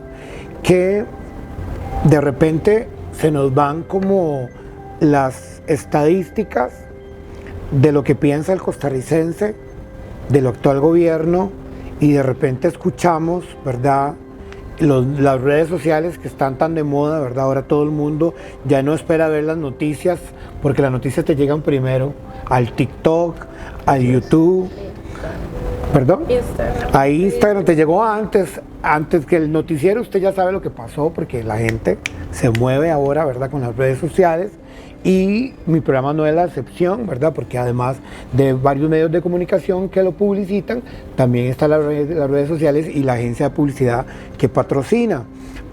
que de repente se nos van como las estadísticas de lo que piensa el costarricense, del actual gobierno, y de repente escuchamos, ¿verdad?, las redes sociales que están tan de moda, ¿verdad? Ahora todo el mundo ya no espera ver las noticias, porque las noticias te llegan primero al TikTok, al YouTube. ¿Perdón? Instagram. A Instagram te llegó antes que el noticiero. Usted ya sabe lo que pasó, porque la gente se mueve ahora, ¿verdad?, con las redes sociales, y mi programa no es la excepción, ¿verdad?, porque además de varios medios de comunicación que lo publicitan, también están las redes sociales y la agencia de publicidad que patrocina.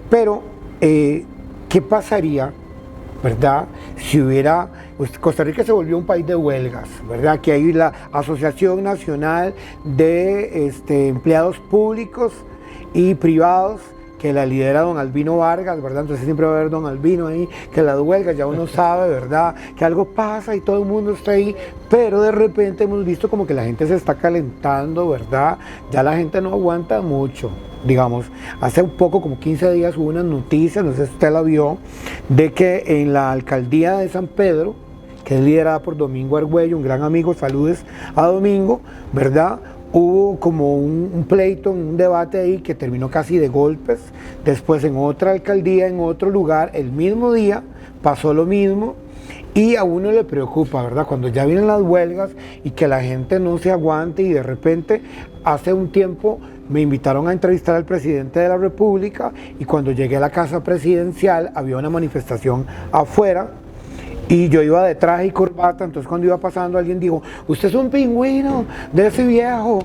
Pero, ¿qué pasaría, verdad, si hubiera... Costa Rica se volvió un país de huelgas, ¿verdad? Que hay la Asociación Nacional de Empleados Públicos y Privados, que la lidera don Albino Vargas, ¿verdad? Entonces siempre va a haber don Albino ahí, que las huelgas, ya uno sabe, ¿verdad? Que algo pasa y todo el mundo está ahí, pero de repente hemos visto como que la gente se está calentando, ¿verdad? Ya la gente no aguanta mucho. Digamos, hace un poco, como 15 días, hubo una noticia, no sé si usted la vio, de que en la alcaldía de San Pedro, que es liderada por Domingo Argüello, un gran amigo, saludes a Domingo, ¿verdad? Hubo como un pleito, un debate ahí que terminó casi de golpes. Después en otra alcaldía, en otro lugar, el mismo día, pasó lo mismo. Y a uno le preocupa, ¿verdad? Cuando ya vienen las huelgas y que la gente no se aguante y de repente, hace un tiempo me invitaron a entrevistar al presidente de la República y cuando llegué a la casa presidencial había una manifestación afuera y yo iba de traje y corbata, entonces cuando iba pasando alguien dijo, usted es un pingüino de ese viejo,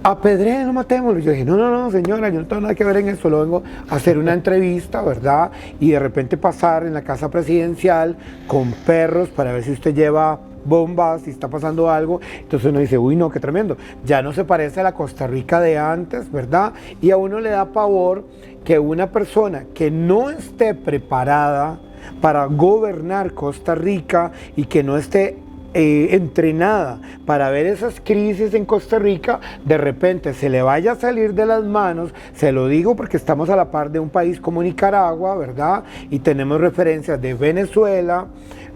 apedréenlo, matémoslo. Yo dije, no, señora, yo no tengo nada que ver en eso, lo vengo a hacer una entrevista, ¿verdad? Y de repente pasar en la casa presidencial con perros para ver si usted lleva bombas, si está pasando algo. Entonces uno dice, uy, no, qué tremendo. Ya no se parece a la Costa Rica de antes, ¿verdad? Y a uno le da pavor que una persona que no esté preparada para gobernar Costa Rica y que no esté entrenada para ver esas crisis en Costa Rica, de repente se le vaya a salir de las manos. Se lo digo porque estamos a la par de un país como Nicaragua, ¿verdad? Y tenemos referencias de Venezuela,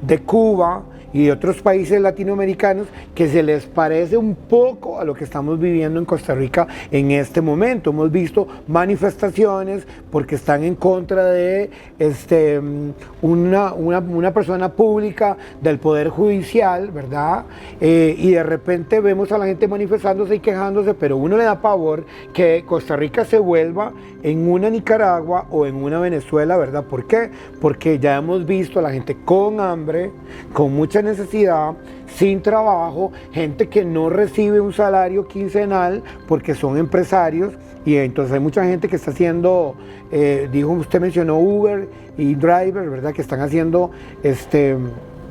de Cuba y de otros países latinoamericanos que se les parece un poco a lo que estamos viviendo en Costa Rica en este momento. Hemos visto manifestaciones porque están en contra de una persona pública del Poder Judicial, ¿verdad? Y de repente vemos a la gente manifestándose y quejándose, pero uno le da pavor que Costa Rica se vuelva en una Nicaragua o en una Venezuela, ¿verdad? ¿Por qué? Porque ya hemos visto a la gente con hambre, con mucha necesidad, sin trabajo, gente que no recibe un salario quincenal porque son empresarios y entonces hay mucha gente que está haciendo, dijo, usted mencionó Uber y Driver, ¿verdad? Que están haciendo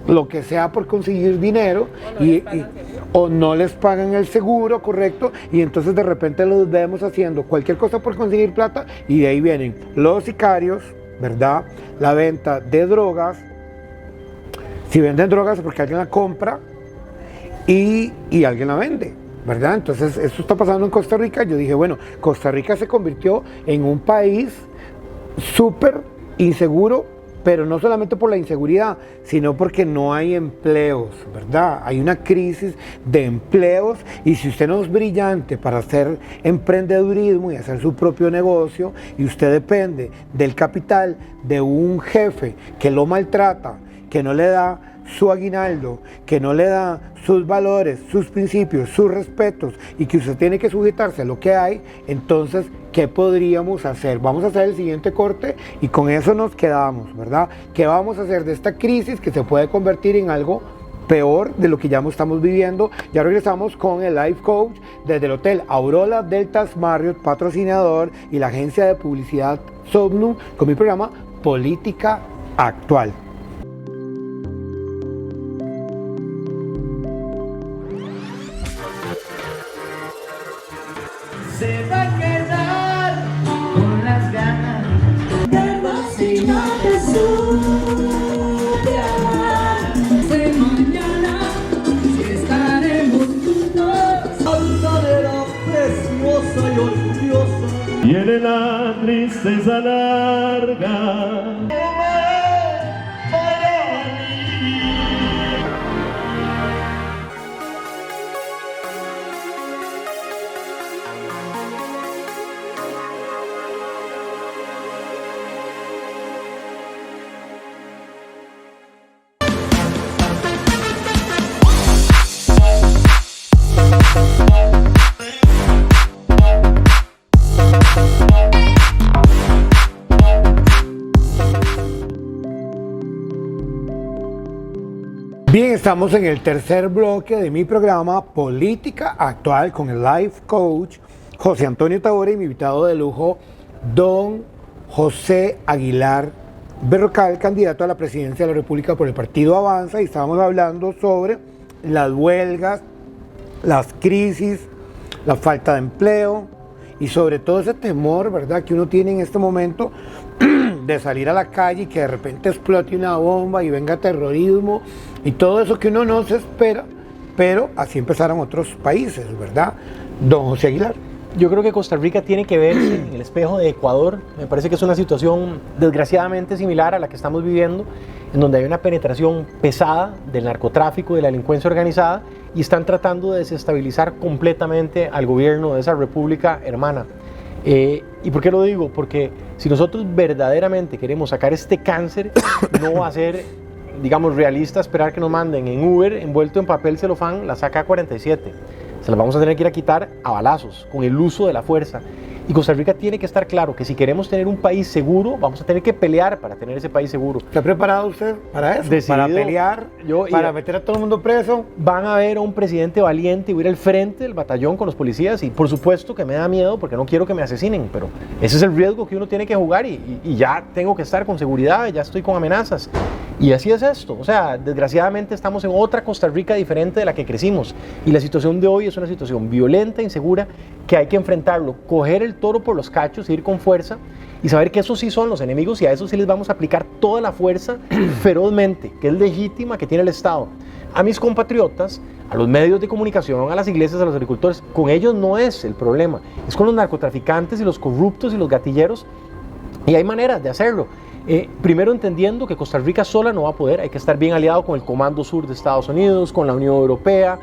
lo que sea por conseguir dinero o no les pagan el seguro, correcto, y entonces de repente los vemos haciendo cualquier cosa por conseguir plata y de ahí vienen los sicarios, ¿verdad? La venta de drogas. Si venden drogas es porque alguien la compra y alguien la vende, ¿verdad? Entonces esto está pasando en Costa Rica. Yo dije, bueno, Costa Rica se convirtió en un país súper inseguro, pero no solamente por la inseguridad, sino porque no hay empleos, ¿verdad? Hay una crisis de empleos y si usted no es brillante para hacer emprendedurismo y hacer su propio negocio y usted depende del capital de un jefe que lo maltrata, que no le da su aguinaldo, que no le da sus valores, sus principios, sus respetos y que usted tiene que sujetarse a lo que hay, entonces, ¿qué podríamos hacer? Vamos a hacer el siguiente corte y con eso nos quedamos, ¿verdad? ¿Qué vamos a hacer de esta crisis que se puede convertir en algo peor de lo que ya estamos viviendo? Ya regresamos con el Life Coach desde el Hotel Aurora Deltas Marriott, patrocinador, y la agencia de publicidad Somnum con mi programa Política Actual. Se va a quedar con las ganas de vacilar de de mañana si estaremos juntos. Altanera preciosa y orgullosa Viene la tristeza larga. Bien, estamos en el tercer bloque de mi programa Política Actual con el Life Coach José Antonio Tavora y mi invitado de lujo, don José Aguilar Berrocal, candidato a la presidencia de la República por el Partido Avanza, y estábamos hablando sobre las huelgas, las crisis, la falta de empleo y sobre todo ese temor, ¿verdad?, que uno tiene en este momento de salir a la calle y que de repente explote una bomba y venga terrorismo y todo eso que uno no se espera, pero así empezaron otros países, ¿verdad? Don José Aguilar. Yo creo que Costa Rica tiene que verse en el espejo de Ecuador. Me parece que es una situación desgraciadamente similar a la que estamos viviendo, en donde hay una penetración pesada del narcotráfico, de la delincuencia organizada, y están tratando de desestabilizar completamente al gobierno de esa república hermana. ¿Y por qué lo digo? Porque si nosotros verdaderamente queremos sacar este cáncer, no va a ser, digamos, realista esperar que nos manden en Uber, envuelto en papel celofán, la AK-47. Se las vamos a tener que ir a quitar a balazos, con el uso de la fuerza. Y Costa Rica tiene que estar claro que si queremos tener un país seguro, vamos a tener que pelear para tener ese país seguro. ¿Está preparado usted para eso? Decidido, para pelear, para meter a todo el mundo preso. Van a ver a un presidente valiente y ir al frente del batallón con los policías, y por supuesto que me da miedo porque no quiero que me asesinen, pero ese es el riesgo que uno tiene que jugar, y ya tengo que estar con seguridad, ya estoy con amenazas. Y así es esto, o sea, desgraciadamente estamos en otra Costa Rica diferente de la que crecimos, y la situación de hoy es una situación violenta, insegura, que hay que enfrentarlo, coger el toro por los cachos, ir con fuerza y saber que esos sí son los enemigos, y a esos sí les vamos a aplicar toda la fuerza ferozmente, que es legítima, que tiene el Estado. A mis compatriotas, a los medios de comunicación, a las iglesias, a los agricultores, con ellos no es el problema, es con los narcotraficantes y los corruptos y los gatilleros, y hay maneras de hacerlo. Primero entendiendo que Costa Rica sola no va a poder, hay que estar bien aliado con el Comando Sur de Estados Unidos, con la Unión Europea.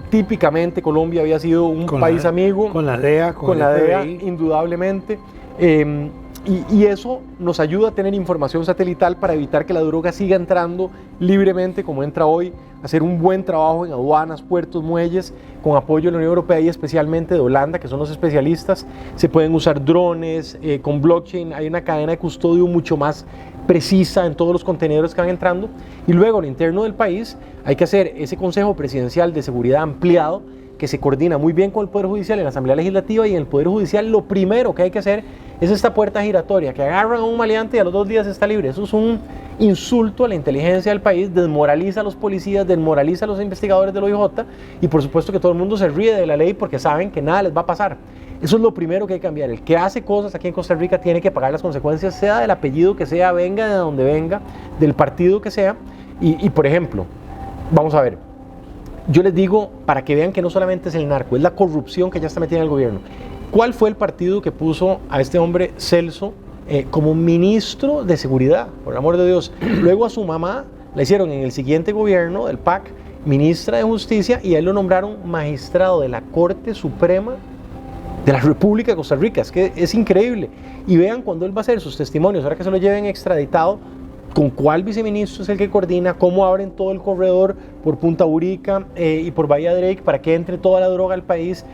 Típicamente Colombia había sido un país amigo. Con la DEA, con la DEA, indudablemente. Y eso nos ayuda a tener información satelital para evitar que la droga siga entrando libremente como entra hoy, hacer un buen trabajo en aduanas, puertos, muelles, con apoyo de la Unión Europea y especialmente de Holanda, que son los especialistas. Se pueden usar drones, con blockchain hay una cadena de custodio mucho más precisa en todos los contenedores que van entrando. Y luego, al interno del país, hay que hacer ese Consejo Presidencial de Seguridad ampliado, que se coordina muy bien con el Poder Judicial en la Asamblea Legislativa, y en el Poder Judicial lo primero que hay que hacer es esta puerta giratoria, que agarran a un maleante y a los 2 días está libre. Eso es un insulto a la inteligencia del país, desmoraliza a los policías, desmoraliza a los investigadores del OIJ, y por supuesto que todo el mundo se ríe de la ley porque saben que nada les va a pasar. Eso es lo primero que hay que cambiar. El que hace cosas aquí en Costa Rica tiene que pagar las consecuencias, sea del apellido que sea, venga de donde venga, del partido que sea. Y por ejemplo, vamos a ver, yo les digo para que vean que no solamente es el narco, es la corrupción que ya está metida en el gobierno. ¿Cuál fue el partido que puso a este hombre Celso como ministro de seguridad? Por el amor de Dios. Luego a su mamá la hicieron en el siguiente gobierno del PAC ministra de Justicia, y a él lo nombraron magistrado de la Corte Suprema de la República de Costa Rica. Es que es increíble. Y vean cuando él va a hacer sus testimonios, ahora que se lo lleven extraditado, con cuál viceministro es el que coordina, cómo abren todo el corredor por Punta Burica y por Bahía Drake para que entre toda la droga al país.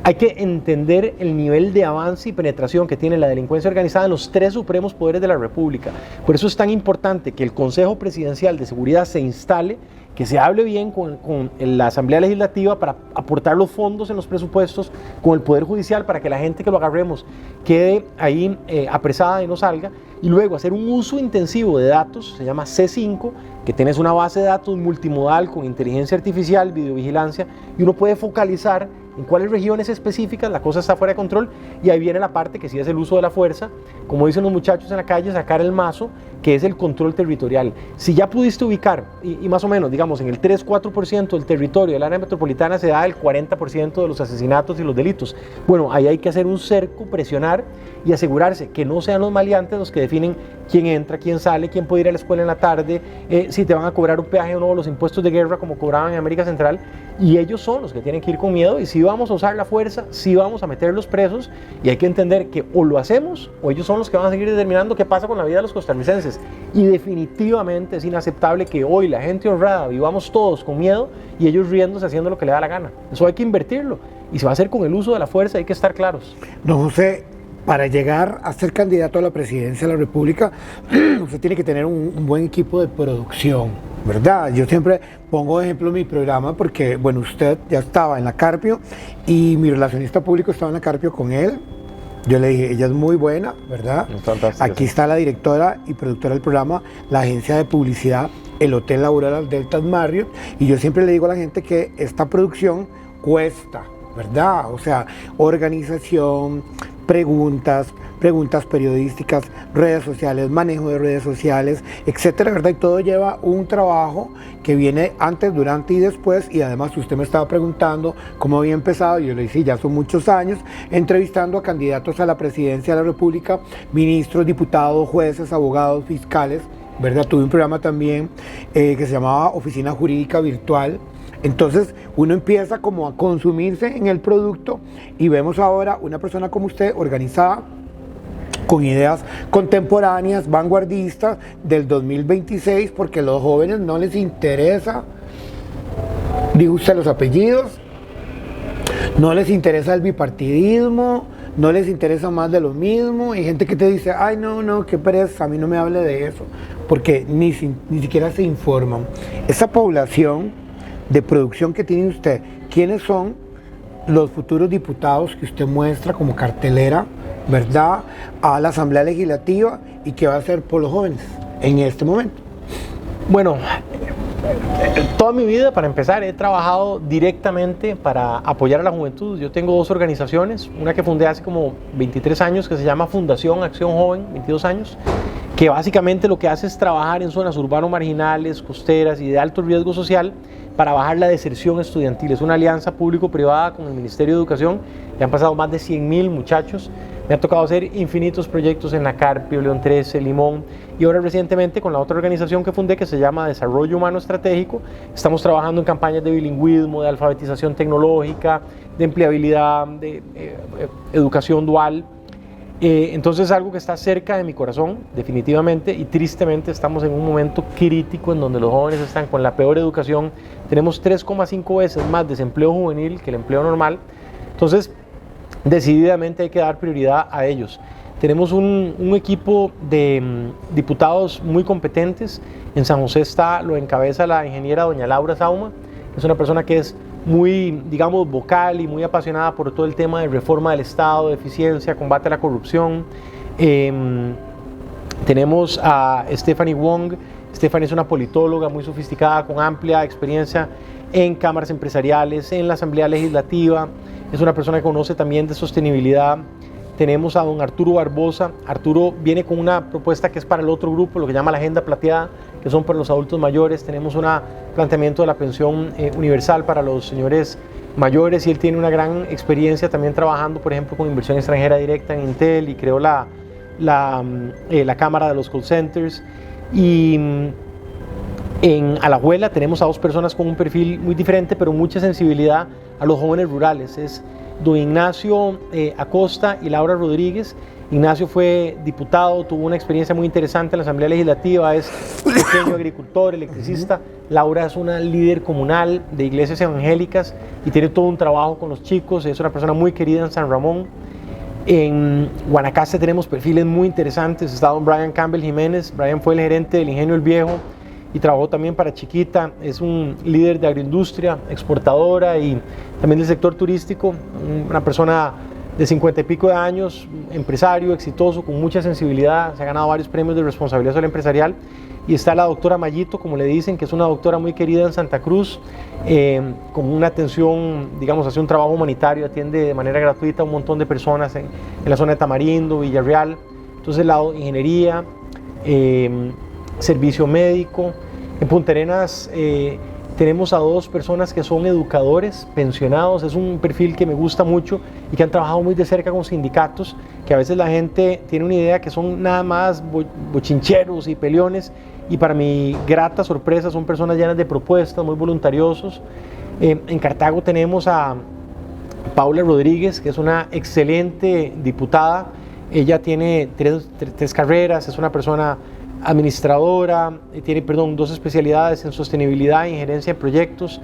Hay que entender el nivel de avance y penetración que tiene la delincuencia organizada en los 3 supremos poderes de la República. Por eso es tan importante que el Consejo Presidencial de Seguridad se instale, que se hable bien con la Asamblea Legislativa para aportar los fondos en los presupuestos, con el Poder Judicial para que la gente que lo agarremos quede ahí apresada y no salga, y luego hacer un uso intensivo de datos, se llama C5, que tienes una base de datos multimodal con inteligencia artificial, videovigilancia, y uno puede focalizar en cuáles regiones específicas la cosa está fuera de control, y ahí viene la parte que sí es el uso de la fuerza, como dicen los muchachos en la calle, sacar el mazo, que es el control territorial. Si ya pudiste ubicar, y más o menos, digamos, en el 3-4% del territorio del área metropolitana se da el 40% de los asesinatos y los delitos, bueno, ahí hay que hacer un cerco, presionar y asegurarse que no sean los maleantes los que definen quién entra, quién sale, quién puede ir a la escuela en la tarde, si te van a cobrar un peaje o no, los impuestos de guerra como cobraban en América Central, y ellos son los que tienen que ir con miedo, y si vamos a usar la fuerza, si vamos a meterlos presos, y hay que entender que o lo hacemos o ellos son los que van a seguir determinando qué pasa con la vida de los costarricenses. Y definitivamente es inaceptable que hoy la gente honrada vivamos todos con miedo y ellos riéndose haciendo lo que le da la gana. Eso hay que invertirlo, y se va a hacer con el uso de la fuerza, hay que estar claros. Don José, para llegar a ser candidato a la presidencia de la República, usted tiene que tener un buen equipo de producción, ¿verdad? Yo siempre pongo de ejemplo mi programa porque, bueno, usted ya estaba en la Carpio y mi relacionista público estaba en la Carpio con él. Yo le dije, ella es muy buena, ¿verdad? Fantástica, Aquí sí. está la directora y productora del programa, la agencia de publicidad, el Hotel Aurora Delta Marriott, y yo siempre le digo a la gente que esta producción cuesta, ¿verdad? O sea, organización, preguntas periodísticas, redes sociales, manejo de redes sociales, etcétera, ¿verdad? Y todo lleva un trabajo que viene antes, durante y después. Y además usted me estaba preguntando cómo había empezado. Yo le dije, ya son muchos años, entrevistando a candidatos a la presidencia de la República, ministros, diputados, jueces, abogados, fiscales, ¿verdad? Tuve un programa también que se llamaba Oficina Jurídica Virtual. Entonces uno empieza como a consumirse en el producto y vemos ahora una persona como usted organizada, con ideas contemporáneas, vanguardistas del 2026, porque a los jóvenes no les interesa, dijo usted, los apellidos, no les interesa el bipartidismo, no les interesa más de lo mismo. Hay gente que te dice, ay no, qué pereza, a mí no me hable de eso, porque ni siquiera se informan. Esa población de producción que tiene usted, ¿quiénes son los futuros diputados que usted muestra como cartelera, ¿verdad?, a la Asamblea Legislativa, y qué va a hacer por los jóvenes en este momento? Bueno, toda mi vida, para empezar, he trabajado directamente para apoyar a la juventud. Yo tengo 2 organizaciones, una que fundé hace como 23 años, que se llama Fundación Acción Joven, 22 años, que básicamente lo que hace es trabajar en zonas urbano-marginales, costeras y de alto riesgo social para bajar la deserción estudiantil. Es una alianza público-privada con el Ministerio de Educación. Ya han pasado más de 100.000 muchachos. Me ha tocado hacer infinitos proyectos en la Carpio, León 13, Limón, y ahora recientemente con la otra organización que fundé, que se llama Desarrollo Humano Estratégico. Estamos trabajando en campañas de bilingüismo, de alfabetización tecnológica, de empleabilidad, de educación dual. Entonces es algo que está cerca de mi corazón, definitivamente, y tristemente estamos en un momento crítico en donde los jóvenes están con la peor educación. Tenemos 3,5 veces más desempleo juvenil que el empleo normal. Entonces, decididamente hay que dar prioridad a ellos. Tenemos un equipo de diputados muy competentes. En San José lo encabeza la ingeniera doña Laura Sauma. Es una persona que es muy, digamos, vocal y muy apasionada por todo el tema de reforma del Estado, de eficiencia, combate a la corrupción. Tenemos a Stephanie Wong. Stephanie es una politóloga muy sofisticada, con amplia experiencia en cámaras empresariales, en la Asamblea Legislativa. Es una persona que conoce también de sostenibilidad. Tenemos a don Arturo Barbosa. Arturo viene con una propuesta que es para el otro grupo, lo que llama la Agenda Plateada, que son para los adultos mayores. Tenemos un planteamiento de la pensión universal para los señores mayores, y él tiene una gran experiencia también trabajando, por ejemplo, con inversión extranjera directa en Intel, y creó la Cámara de los Call Centers. Y en Alajuela tenemos a 2 personas con un perfil muy diferente, pero mucha sensibilidad a los jóvenes rurales. Es don Ignacio Acosta y Laura Rodríguez. Ignacio fue diputado, tuvo una experiencia muy interesante en la Asamblea Legislativa, es pequeño agricultor, electricista. Laura es una líder comunal de iglesias evangélicas y tiene todo un trabajo con los chicos, es una persona muy querida en San Ramón. En Guanacaste tenemos perfiles muy interesantes. Está don Brian Campbell Jiménez. Brian fue el gerente del Ingenio El Viejo y trabajó también para Chiquita. Es un líder de agroindustria, exportadora y también del sector turístico. Una persona de 50 y pico de años, empresario, exitoso, con mucha sensibilidad. Se ha ganado varios premios de responsabilidad social empresarial. Y está la doctora Mayito, como le dicen, que es una doctora muy querida en Santa Cruz, con una atención, digamos, hace un trabajo humanitario, atiende de manera gratuita a un montón de personas en la zona de Tamarindo, Villarreal. Entonces, ingeniería, servicio médico. En Punta Arenas tenemos a 2 personas que son educadores pensionados. Es un perfil que me gusta mucho y que han trabajado muy de cerca con sindicatos, que a veces la gente tiene una idea que son nada más bochincheros y peleones, y para mi grata sorpresa son personas llenas de propuestas, muy voluntariosos. En Cartago tenemos a Paula Rodríguez, que es una excelente diputada. Ella tiene 3 carreras, es una persona administradora, tiene 2 especialidades en sostenibilidad e injerencia en proyectos.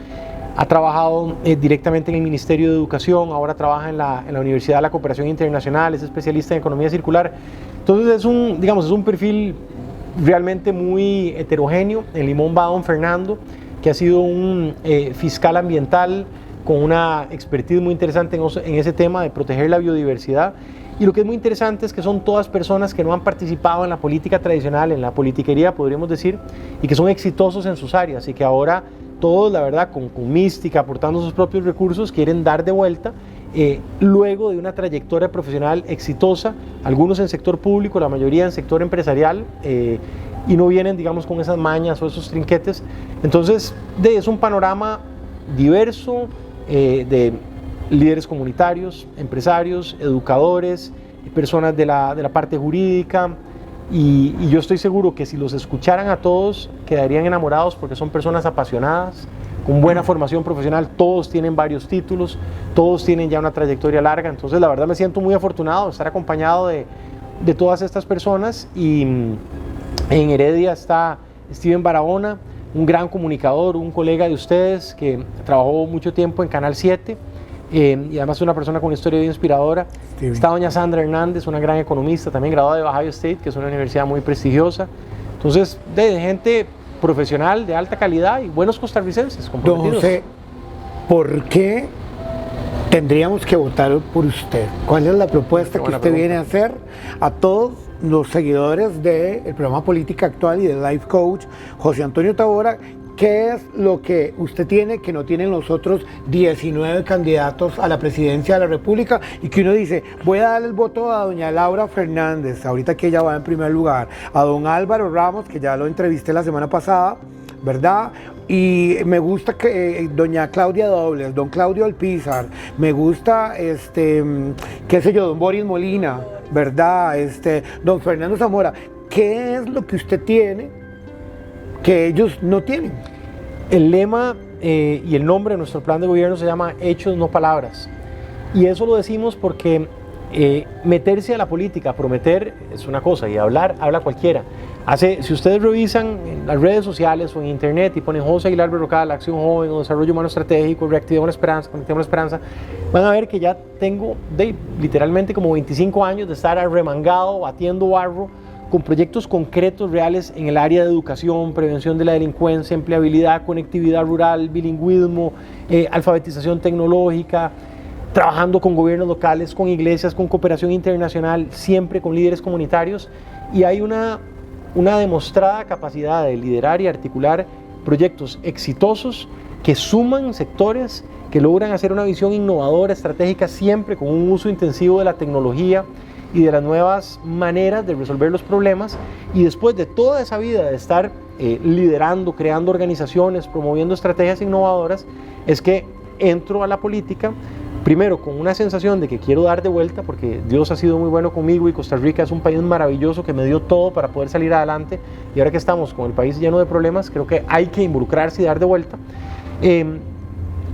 Ha trabajado directamente en el Ministerio de Educación, ahora trabaja en la Universidad de la Cooperación Internacional, es especialista en economía circular. Entonces es un perfil realmente muy heterogéneo. En Limón va don Fernando, que ha sido un fiscal ambiental con una expertise muy interesante en ese tema de proteger la biodiversidad. Y lo que es muy interesante es que son todas personas que no han participado en la política tradicional, en la politiquería, podríamos decir, y que son exitosos en sus áreas y que ahora todos, la verdad, con mística, aportando sus propios recursos, quieren dar de vuelta, luego de una trayectoria profesional exitosa, algunos en sector público, la mayoría en sector empresarial, y no vienen, digamos, con esas mañas o esos trinquetes. Entonces, es un panorama diverso de líderes comunitarios, empresarios, educadores, personas de la parte jurídica, y yo estoy seguro que si los escucharan a todos quedarían enamorados, porque son personas apasionadas, con buena formación profesional, todos tienen varios títulos, todos tienen ya una trayectoria larga. Entonces la verdad me siento muy afortunado de estar acompañado de todas estas personas. Y en Heredia está Steven Barahona, un gran comunicador, un colega de ustedes que trabajó mucho tiempo en Canal 7, y además una persona con una historia bien inspiradora. Steven. Está doña Sandra Hernández, una gran economista, también graduada de Ohio State, que es una universidad muy prestigiosa. Entonces, de gente profesional de alta calidad y buenos costarricenses Don comprometidos. José, ¿por qué tendríamos que votar por usted? ¿Cuál es la propuesta que usted viene a hacer a todos los seguidores del programa Política Actual y del Life Coach José Antonio Tavora? ¿Qué es lo que usted tiene que no tienen los otros 19 candidatos a la presidencia de la República? Y que uno dice, voy a darle el voto a doña Laura Fernández, ahorita que ella va en primer lugar, a don Álvaro Ramos, que ya lo entrevisté la semana pasada, ¿verdad? Y me gusta que doña Claudia Dobles, don Claudio Alpizar, me gusta, qué sé yo, don Boris Molina, ¿verdad? Don Fernando Zamora. ¿Qué es lo que usted tiene que ellos no tienen? El lema y el nombre de nuestro plan de gobierno se llama Hechos, no palabras. Y eso lo decimos porque meterse a la política, prometer es una cosa, y hablar, habla cualquiera. Si ustedes revisan en las redes sociales o en internet y ponen José Aguilar Berrocal, Acción Joven o Desarrollo Humano Estratégico, Reactivemos la Esperanza, Conectemos la Esperanza, van a ver que ya tengo literalmente como 25 años de estar arremangado, batiendo barro, con proyectos concretos, reales en el área de educación, prevención de la delincuencia, empleabilidad, conectividad rural, bilingüismo, alfabetización tecnológica, trabajando con gobiernos locales, con iglesias, con cooperación internacional, siempre con líderes comunitarios. Y hay una demostrada capacidad de liderar y articular proyectos exitosos que suman sectores, que logran hacer una visión innovadora, estratégica, siempre con un uso intensivo de la tecnología y de las nuevas maneras de resolver los problemas. Y después de toda esa vida de estar liderando, creando organizaciones, promoviendo estrategias innovadoras, es que entro a la política, primero con una sensación de que quiero dar de vuelta, porque Dios ha sido muy bueno conmigo y Costa Rica es un país maravilloso que me dio todo para poder salir adelante, y ahora que estamos con el país lleno de problemas, creo que hay que involucrarse y dar de vuelta.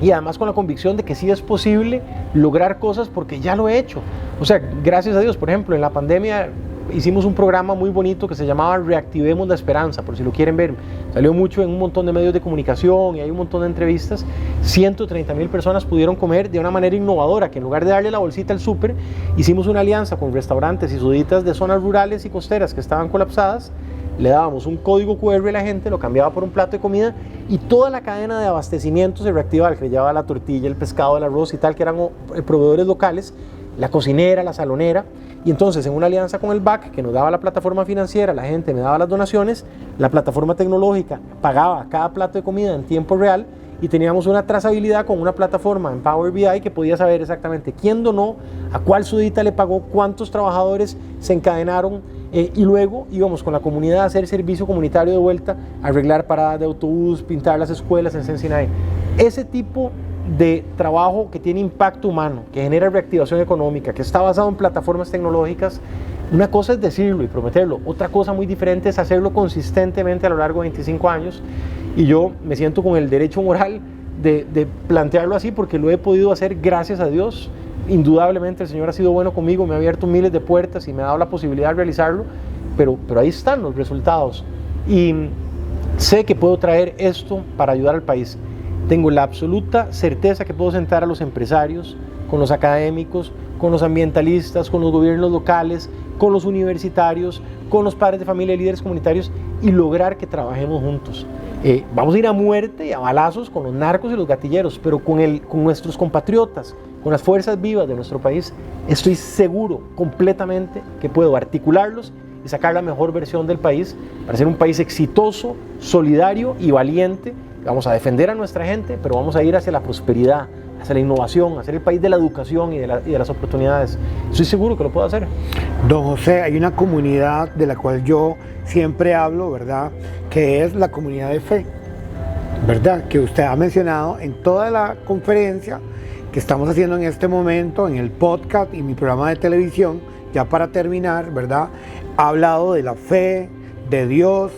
Y además con la convicción de que sí es posible lograr cosas, porque ya lo he hecho. O sea, gracias a Dios, por ejemplo, en la pandemia hicimos un programa muy bonito que se llamaba Reactivemos la Esperanza, por si lo quieren ver. Salió mucho en un montón de medios de comunicación y hay un montón de entrevistas. 130,000 personas pudieron comer de una manera innovadora, que en lugar de darle la bolsita al súper, hicimos una alianza con restaurantes y suditas de zonas rurales y costeras que estaban colapsadas. Le dábamos un código QR a la gente, lo cambiaba por un plato de comida, y toda la cadena de abastecimiento se reactivaba, que llevaba la tortilla, el pescado, el arroz y tal, que eran proveedores locales, la cocinera, la salonera. Y entonces, en una alianza con el BAC, que nos daba la plataforma financiera, la gente me daba las donaciones, la plataforma tecnológica pagaba cada plato de comida en tiempo real, y teníamos una trazabilidad con una plataforma en Power BI que podía saber exactamente quién donó, a cuál sudita le pagó, cuántos trabajadores se encadenaron, y luego íbamos con la comunidad a hacer servicio comunitario de vuelta, arreglar paradas de autobús, pintar las escuelas en Cincinnati. Ese tipo de trabajo que tiene impacto humano, que genera reactivación económica, que está basado en plataformas tecnológicas, una cosa es decirlo y prometerlo, otra cosa muy diferente es hacerlo consistentemente a lo largo de 25 años, y yo me siento con el derecho moral de plantearlo así, porque lo he podido hacer gracias a Dios. Indudablemente el Señor ha sido bueno conmigo, me ha abierto miles de puertas y me ha dado la posibilidad de realizarlo, pero ahí están los resultados, y sé que puedo traer esto para ayudar al país. Tengo la absoluta certeza que puedo sentar a los empresarios, con los académicos, con los ambientalistas, con los gobiernos locales, con los universitarios, con los padres de familia y líderes comunitarios, y lograr que trabajemos juntos. Vamos a ir a muerte y a balazos con los narcos y los gatilleros, pero con nuestros compatriotas, con las fuerzas vivas de nuestro país, estoy seguro completamente que puedo articularlos y sacar la mejor versión del país para ser un país exitoso, solidario y valiente, vamos a defender a nuestra gente, pero vamos a ir hacia la prosperidad, hacia la innovación, hacia el país de la educación y de las oportunidades. Estoy seguro que lo puedo hacer. Don José, hay una comunidad de la cual yo siempre hablo, ¿verdad? Que es la comunidad de fe, ¿verdad? Que usted ha mencionado en toda la conferencia que estamos haciendo en este momento, en el podcast y mi programa de televisión, ya para terminar, ¿verdad? Ha hablado de la fe, de Dios,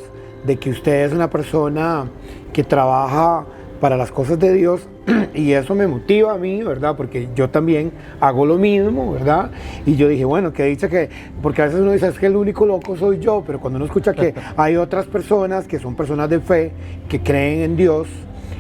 de que usted es una persona que trabaja para las cosas de Dios, y eso me motiva a mí, ¿verdad? Porque yo también hago lo mismo, ¿verdad? Y yo dije, bueno, que dice que, porque a veces uno dice, es que el único loco soy yo, pero cuando uno escucha que hay otras personas que son personas de fe, que creen en Dios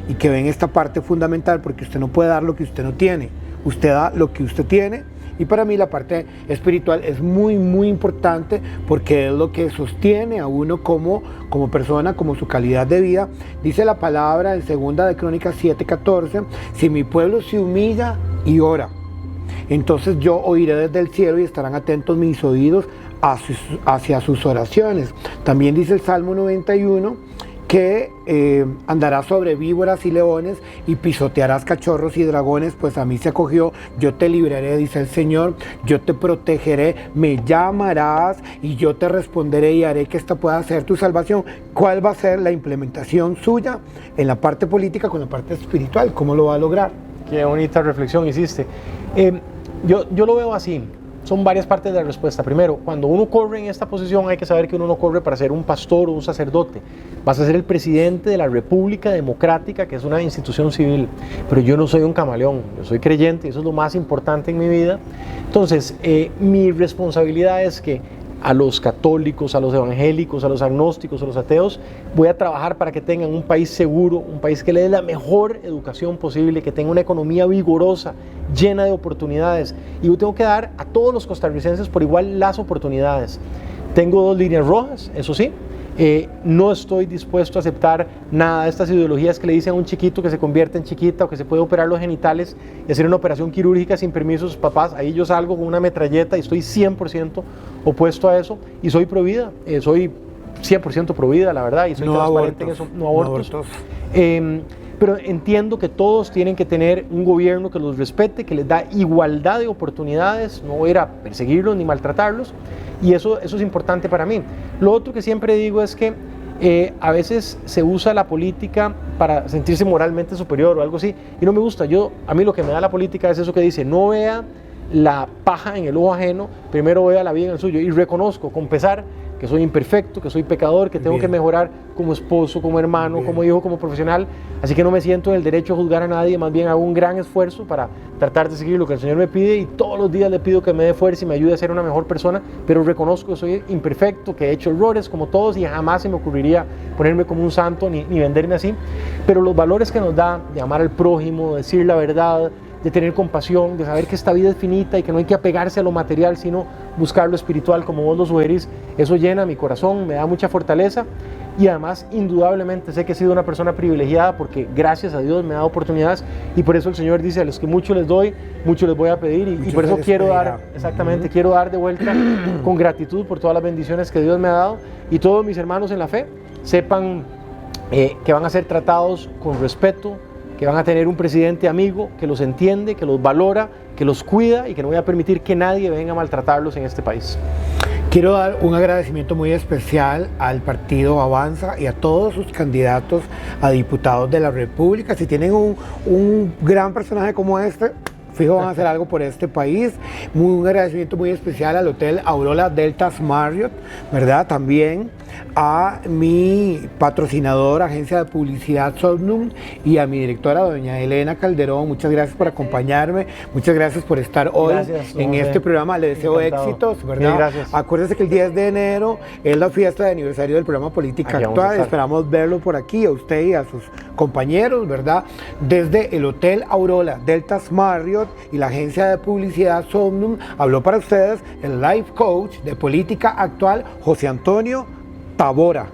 y que ven esta parte fundamental, porque usted no puede dar lo que usted no tiene, usted da lo que usted tiene. Y para mí la parte espiritual es muy, muy importante, porque es lo que sostiene a uno como persona, como su calidad de vida. Dice la palabra en 2 de Crónicas 7:14, si mi pueblo se humilla y ora, entonces yo oiré desde el cielo y estarán atentos mis oídos hacia sus oraciones. También dice el Salmo 91, que andarás sobre víboras y leones y pisotearás cachorros y dragones, pues a mí se acogió, yo te libraré, dice el Señor, yo te protegeré, me llamarás y yo te responderé y haré que esta pueda ser tu salvación. ¿Cuál va a ser la implementación suya en la parte política con la parte espiritual? ¿Cómo lo va a lograr? Qué bonita reflexión hiciste. Yo lo veo así. Son varias partes de la respuesta. Primero, cuando uno corre en esta posición, hay que saber que uno no corre para ser un pastor o un sacerdote. Vas a ser el presidente de la República Democrática, que es una institución civil. Pero yo no soy un camaleón, yo soy creyente, y eso es lo más importante en mi vida. Entonces, mi responsabilidad es que a los católicos, a los evangélicos, a los agnósticos, a los ateos, voy a trabajar para que tengan un país seguro, un país que le dé la mejor educación posible, que tenga una economía vigorosa, llena de oportunidades. Y yo tengo que dar a todos los costarricenses por igual las oportunidades. Tengo 2 líneas rojas, eso sí. No estoy dispuesto a aceptar nada de estas ideologías que le dicen a un chiquito que se convierte en chiquita o que se puede operar los genitales y hacer una operación quirúrgica sin permiso de sus papás. Ahí yo salgo con una metralleta y estoy 100% opuesto a eso, y soy pro vida, soy 100% pro vida, la verdad, y soy transparente en eso. No abortos. Pero entiendo que todos tienen que tener un gobierno que los respete, que les da igualdad de oportunidades, no ir a perseguirlos ni maltratarlos, y eso es importante para mí. Lo otro que siempre digo es que a veces se usa la política para sentirse moralmente superior o algo así, y no me gusta. A mí lo que me da la política es eso que dice, no vea la paja en el ojo ajeno, primero vea la viga en el suyo, y reconozco con pesar que soy imperfecto, que soy pecador, que tengo que mejorar como esposo, como hermano, como hijo, como profesional. Así que no me siento en el derecho a juzgar a nadie, más bien hago un gran esfuerzo para tratar de seguir lo que el Señor me pide, y todos los días le pido que me dé fuerza y me ayude a ser una mejor persona, pero reconozco que soy imperfecto, que he hecho errores como todos, y jamás se me ocurriría ponerme como un santo ni venderme así. Pero los valores que nos da de amar al prójimo, de decir la verdad, de tener compasión, de saber que esta vida es finita y que no hay que apegarse a lo material, sino buscar lo espiritual, como vos lo sugerís, eso llena mi corazón, me da mucha fortaleza, y además indudablemente sé que he sido una persona privilegiada, porque gracias a Dios me ha dado oportunidades, y por eso el Señor dice, a los que mucho les doy, mucho les voy a pedir, y por eso quiero dar, exactamente, quiero dar de vuelta con gratitud por todas las bendiciones que Dios me ha dado, y todos mis hermanos en la fe sepan que van a ser tratados con respeto, que van a tener un presidente amigo, que los entiende, que los valora, que los cuida, y que no voy a permitir que nadie venga a maltratarlos en este país. Quiero dar un agradecimiento muy especial al partido Avanza y a todos sus candidatos a diputados de la República. Si tienen un gran personaje como este, fijo van a hacer algo por este país. Un agradecimiento muy especial al Hotel Aurora Deltas Marriott, ¿verdad? También a mi patrocinador, agencia de publicidad Somnum, y a mi directora, doña Elena Calderón. Muchas gracias por acompañarme, muchas gracias por estar hoy en este programa. Le deseo éxitos, ¿verdad? Gracias. Acuérdense que el 10 de enero es la fiesta de aniversario del programa Política Actual. Esperamos verlo por aquí, a usted y a sus compañeros, ¿verdad? Desde el Hotel Aurora Deltas Marriott y la agencia de publicidad Somnum, habló para ustedes el life coach de Política Actual, José Antonio Tabora.